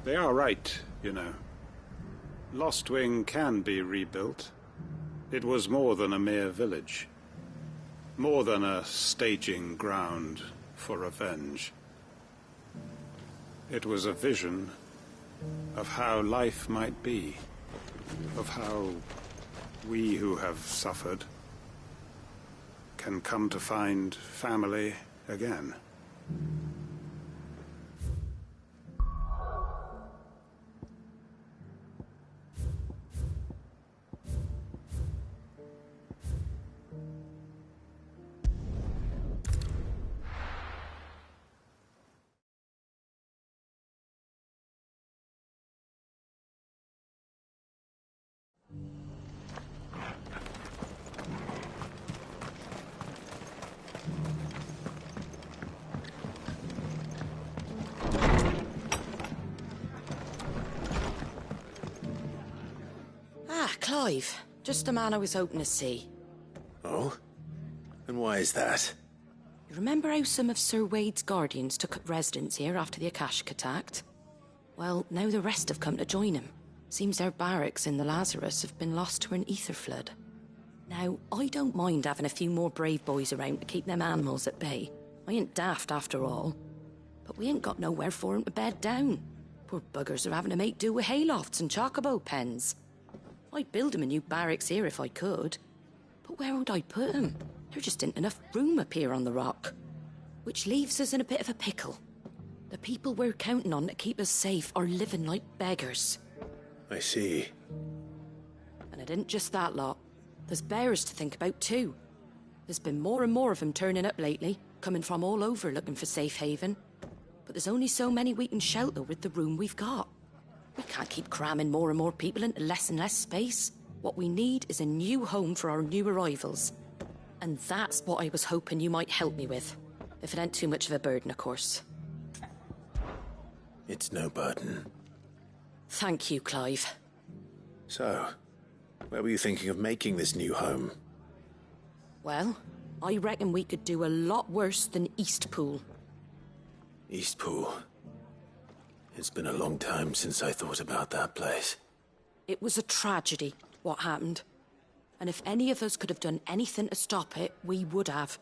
They are right, you know. Lostwing can be rebuilt. It was more than a mere village. More than a staging ground for revenge. It was a vision of how life might be. Of how we who have suffered can come to find family again. Clive, just the man I was hoping to see. Oh? And why is that? You remember how some of Sir Wade's guardians took up residence here after the Akashic attacked? Well, now the rest have come to join him. Seems their barracks in the Lazarus have been lost to an ether flood. Now, I don't mind having a few more brave boys around to keep them animals at bay. I ain't daft after all. But we ain't got nowhere for 'em to bed down. Poor buggers are having to make do with haylofts and chocobo pens. I'd build him a new barracks here if I could. But where would I put him? There just isn't enough room up here on the rock. Which leaves us in a bit of a pickle. The people we're counting on to keep us safe are living like beggars. I see. And it isn't just that lot. There's bears to think about too. There's been more and more of them turning up lately, coming from all over looking for safe haven. But there's only so many we can shelter with the room we've got. We can't keep cramming more and more people into less and less space. What we need is a new home for our new arrivals. And that's what I was hoping you might help me with. If it ain't too much of a burden, of course. It's no burden. Thank you, Clive. So, where were you thinking of making this new home? Well, I reckon we could do a lot worse than Eastpool. Eastpool. It's been a long time since I thought about that place. It was a tragedy, what happened. And if any of us could have done anything to stop it, we would have.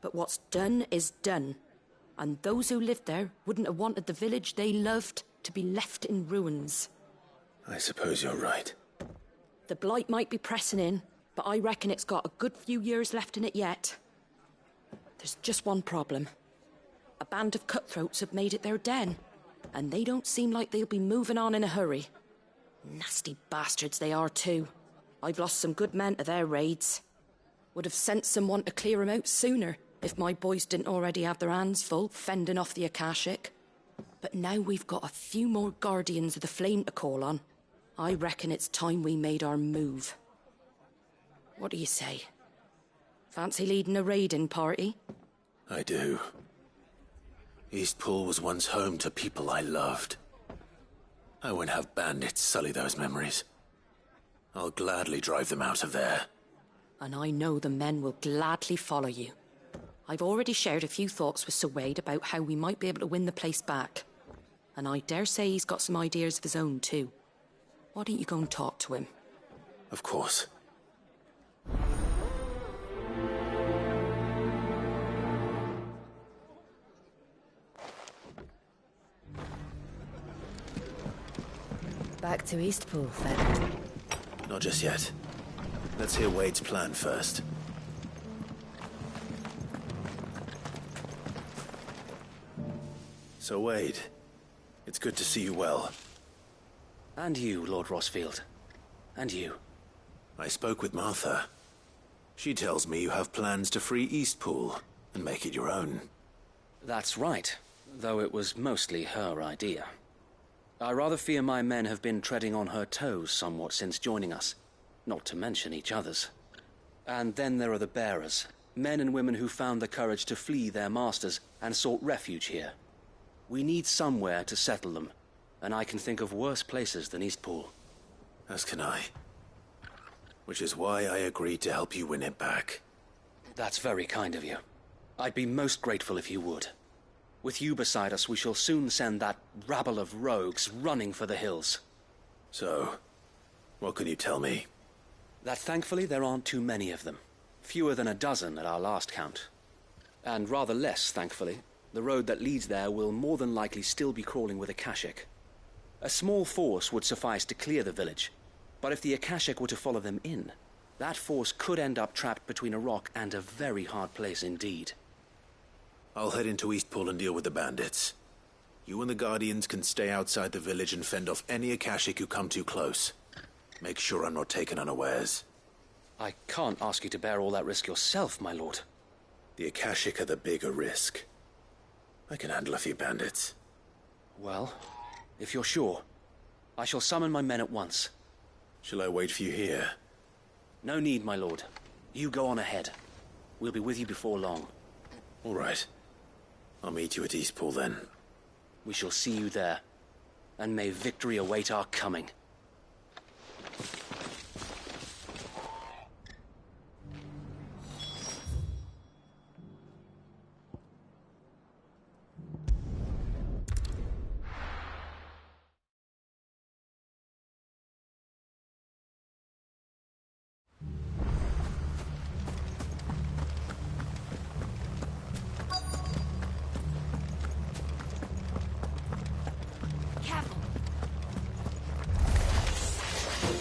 But what's done is done. And those who lived there wouldn't have wanted the village they loved to be left in ruins. I suppose you're right. The blight might be pressing in, but I reckon it's got a good few years left in it yet. There's just one problem. A band of cutthroats have made it their den, and they don't seem like they'll be moving on in a hurry. Nasty bastards they are too. I've lost some good men to their raids. Would have sent someone to clear 'em out sooner, if my boys didn't already have their hands full fending off the Akashic. But now we've got a few more Guardians of the Flame to call on. I reckon it's time we made our move. What do you say? Fancy leading a raiding party? I do. Eastpool was once home to people I loved. I won't have bandits sully those memories. I'll gladly drive them out of there. And I know the men will gladly follow you. I've already shared a few thoughts with Sir Wade about how we might be able to win the place back. And I dare say he's got some ideas of his own too. Why don't you go and talk to him? Of course. Back to Eastpool, then. Not just yet. Let's hear Wade's plan first. So, Wade, it's good to see you well. And you, Lord Rossfield. And you. I spoke with Martha. She tells me you have plans to free Eastpool and make it your own. That's right, though it was mostly her idea. I rather fear my men have been treading on her toes somewhat since joining us, not to mention each other's. And then there are the bearers, men and women who found the courage to flee their masters and sought refuge here. We need somewhere to settle them, and I can think of worse places than Eastpool. As can I. Which is why I agreed to help you win it back. That's very kind of you. I'd be most grateful if you would. With you beside us, we shall soon send that rabble of rogues running for the hills. So, what can you tell me? That thankfully there aren't too many of them. Fewer than a dozen at our last count. And rather less, thankfully. The road that leads there will more than likely still be crawling with Akashic. A small force would suffice to clear the village, but if the Akashic were to follow them in, that force could end up trapped between a rock and a very hard place indeed. I'll head into Eastpool and deal with the bandits. You and the Guardians can stay outside the village and fend off any Akashic who come too close. Make sure I'm not taken unawares. I can't ask you to bear all that risk yourself, my lord. The Akashic are the bigger risk. I can handle a few bandits. Well, if you're sure, I shall summon my men at once. Shall I wait for you here? No need, my lord. You go on ahead. We'll be with you before long. All right. I'll meet you at Eastpool then. We shall see you there. And may victory await our coming.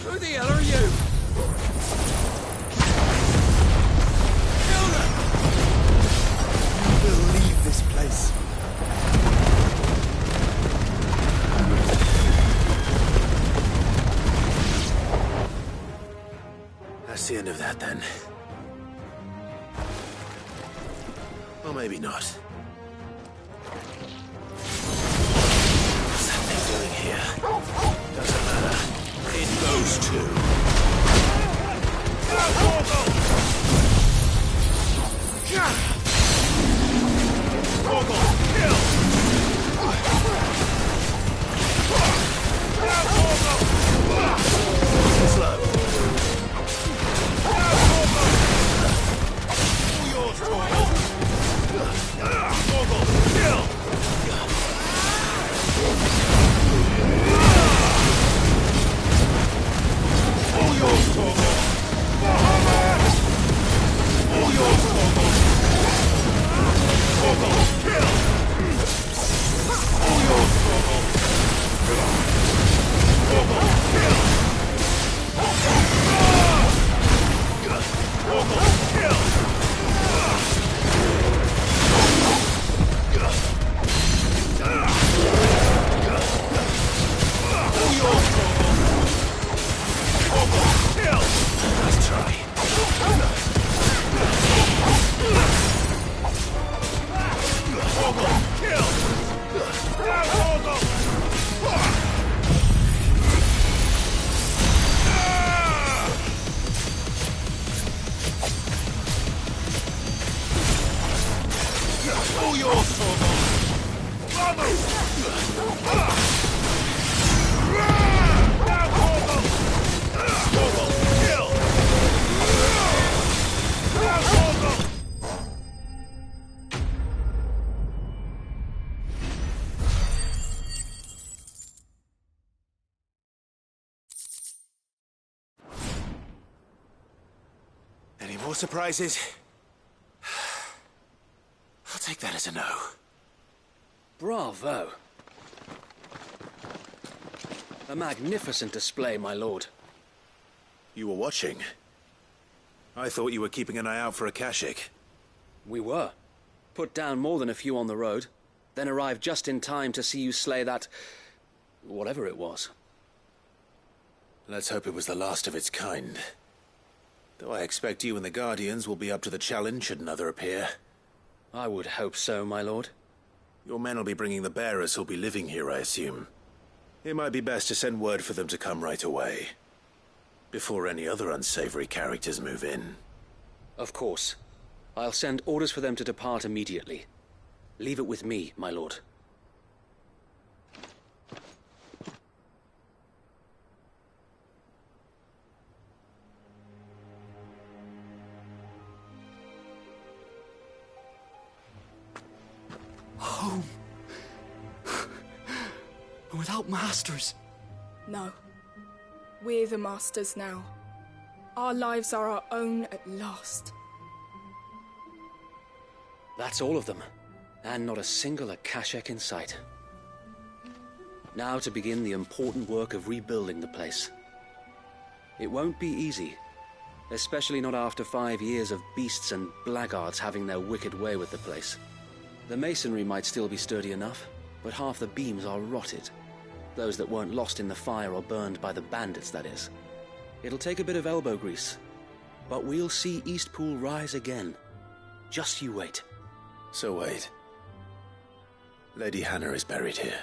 Who the hell are you? that then. Or maybe not. What's that thing doing here? Doesn't matter. It goes too. Slow. Any more surprises? I'll take that as a no. Bravo. A magnificent display, my lord. You were watching? I thought you were keeping an eye out for a Kashik. We were. Put down more than a few on the road, then arrived just in time to see you slay that... whatever it was. Let's hope it was the last of its kind. Though I expect you and the Guardians will be up to the challenge should another appear. I would hope so, my lord. Your men will be bringing the bearers who'll be living here, I assume. It might be best to send word for them to come right away, before any other unsavory characters move in. Of course. I'll send orders for them to depart immediately. Leave it with me, my lord. Home. Without masters. No. We're the masters now. Our lives are our own at last. That's all of them. And not a single Akashek in sight. Now to begin the important work of rebuilding the place. It won't be easy. Especially not after 5 years of beasts and blackguards having their wicked way with the place. The masonry might still be sturdy enough, but half the beams are rotted. Those that weren't lost in the fire or burned by the bandits, that is. It'll take a bit of elbow grease, but we'll see Eastpool rise again. Just you wait. So wait. Lady Hannah is buried here.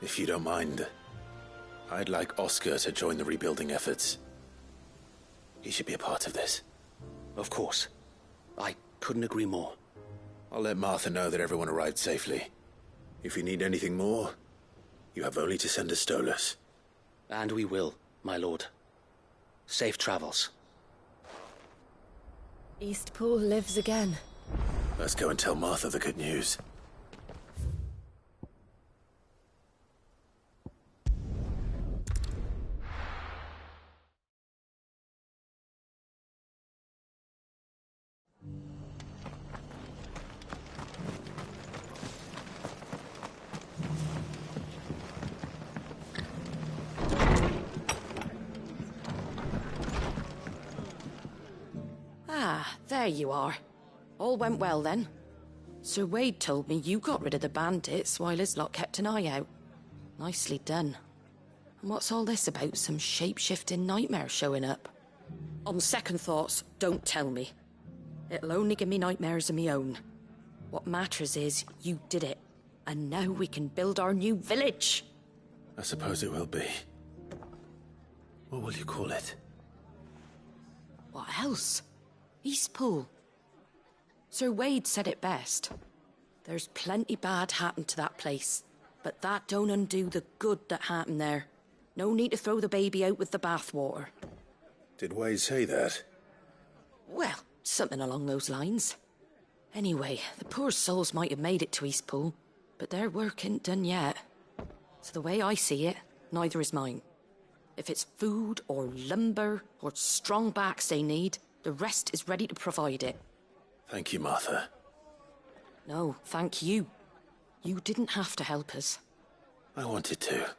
If you don't mind, I'd like Oscar to join the rebuilding efforts. He should be a part of this. Of course. I couldn't agree more. I'll let Martha know that everyone arrived safely. If you need anything more, you have only to send a Stolas. And we will, my lord. Safe travels. Eastpool lives again. Let's go and tell Martha the good news. Ah, there you are. All went well then. Sir Wade told me you got rid of the bandits while his lot kept an eye out. Nicely done. And what's all this about some shape-shifting nightmare showing up? On second thoughts, don't tell me. It'll only give me nightmares of me own. What matters is, you did it. And now we can build our new village. I suppose it will be. What will you call it? What else? Eastpool. Sir Wade said it best. There's plenty bad happened to that place, but that don't undo the good that happened there. No need to throw the baby out with the bathwater. Did Wade say that? Well, something along those lines. Anyway, the poor souls might have made it to Eastpool, but their work ain't done yet. So the way I see it, neither is mine. If it's food or lumber or strong backs they need, the rest is ready to provide it. Thank you, Martha. No, thank you. You didn't have to help us. I wanted to.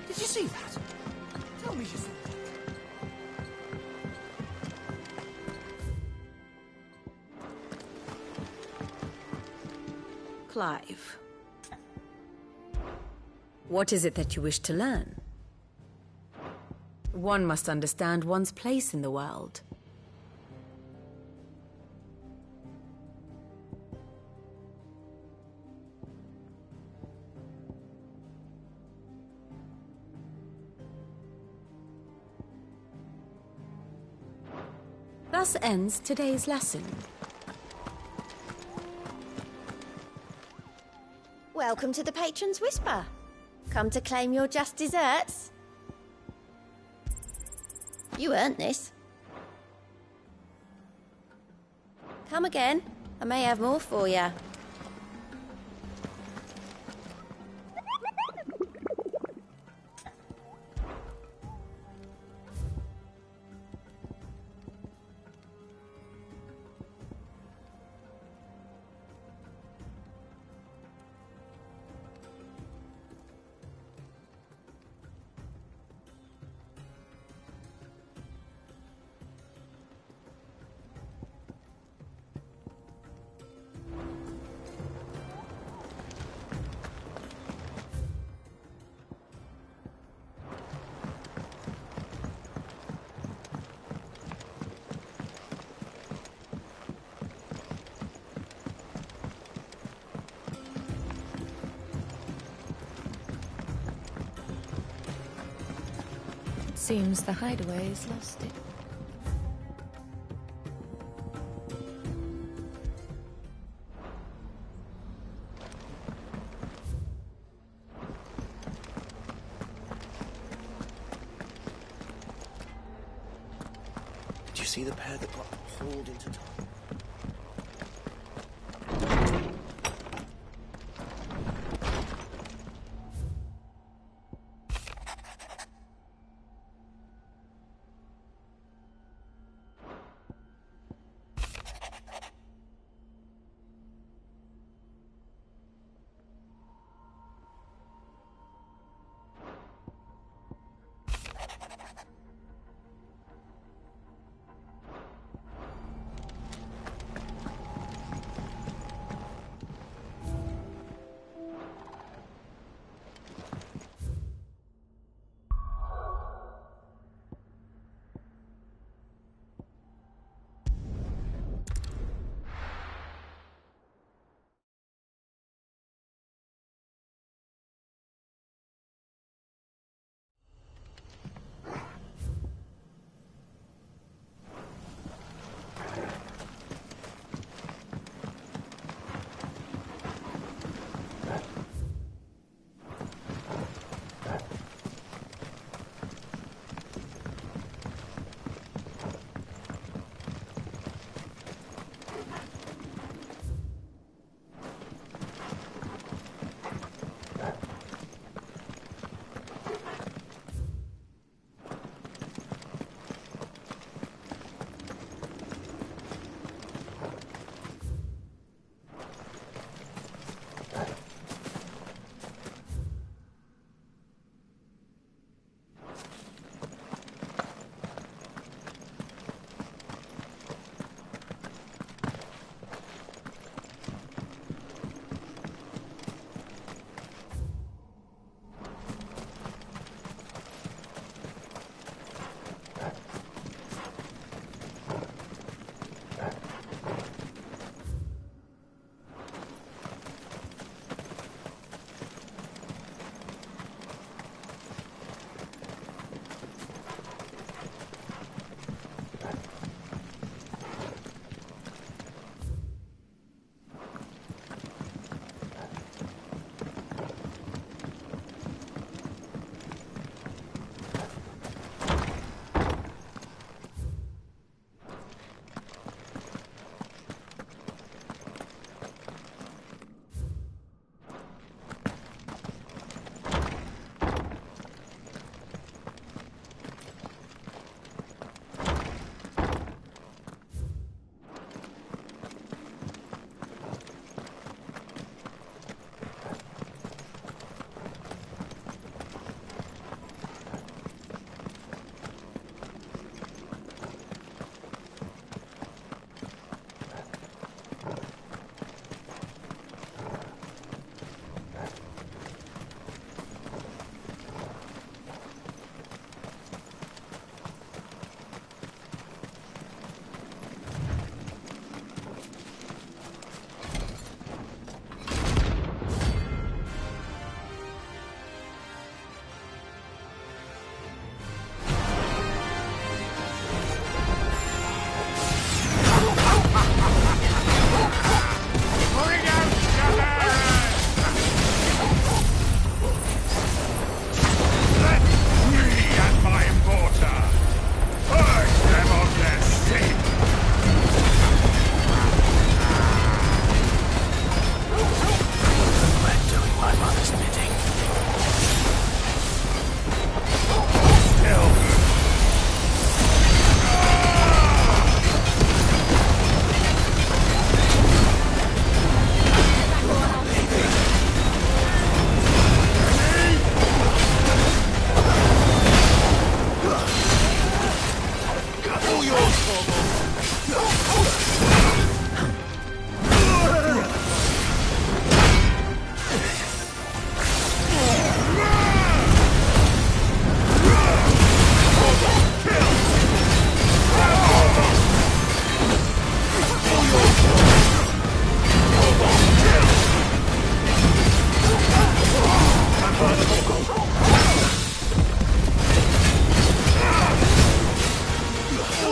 Did you see that? Tell me you saw it. Clive. What is it that you wish to learn? One must understand one's place in the world. Thus ends today's lesson. Welcome to the Patron's Whisper. Come to claim your just desserts? You earned this. Come again. I may have more for you. Seems the hideaway's lost it. see the pair that got hauled into time?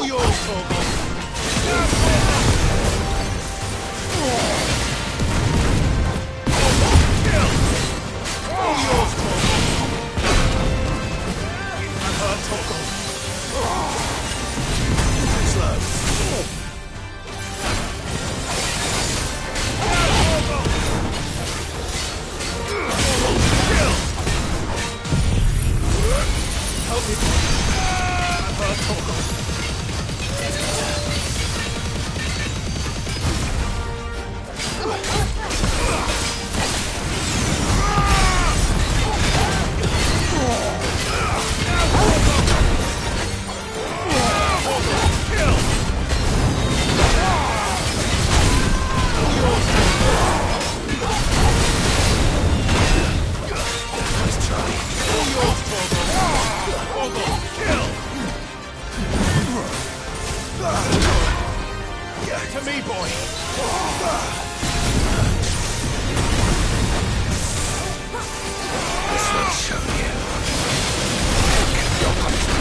yours, Torgo. To me, boy! This will show you. Your punishment.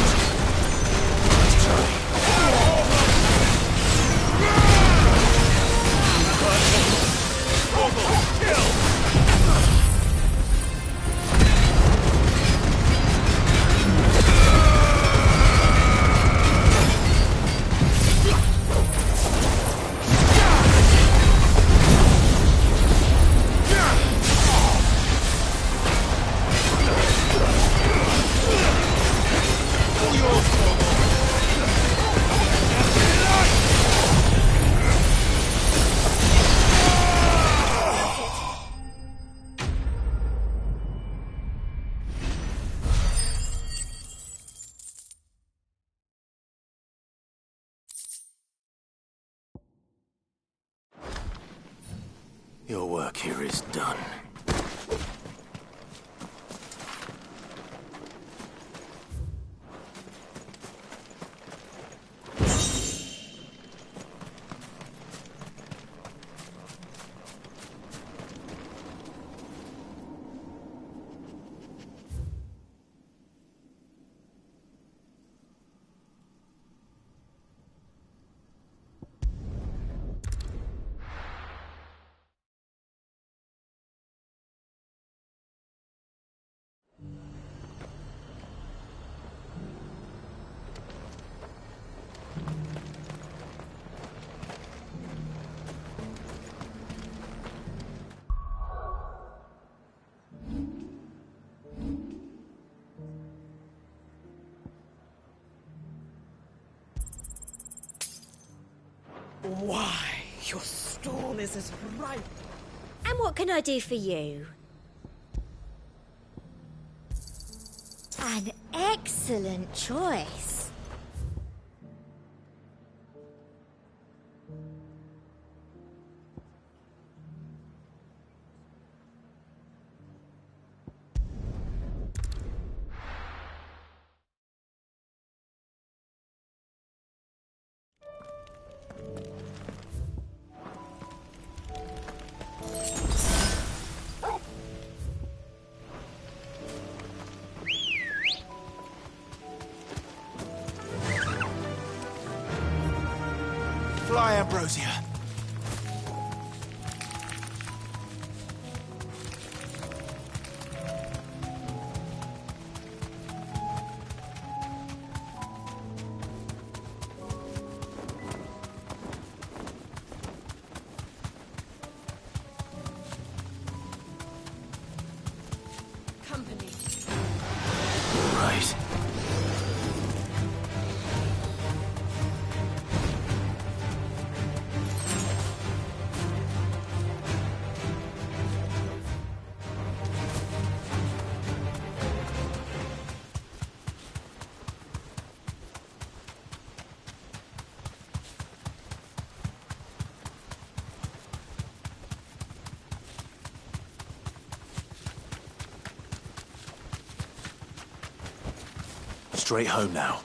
Your work here is done. Why, your stall is as ripe. And what can I do for you? An excellent choice. Fly, Ambrosia. Company. Right. Straight home now.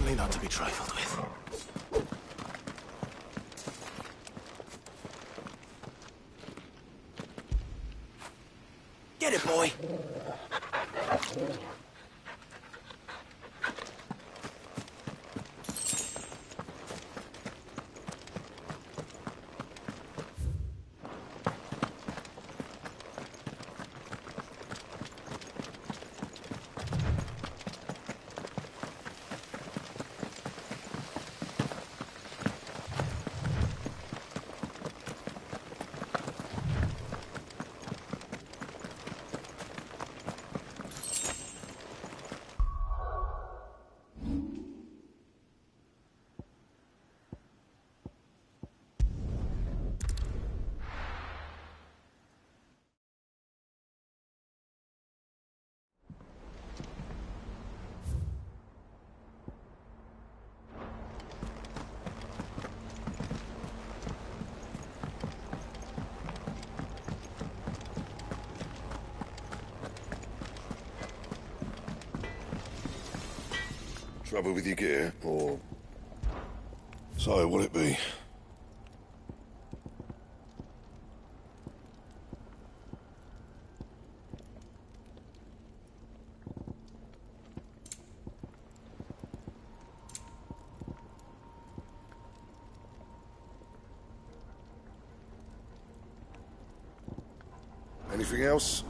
Certainly not to be trifled with. Get it, boy! Trouble with your gear, or... So, what'll it be? Anything else?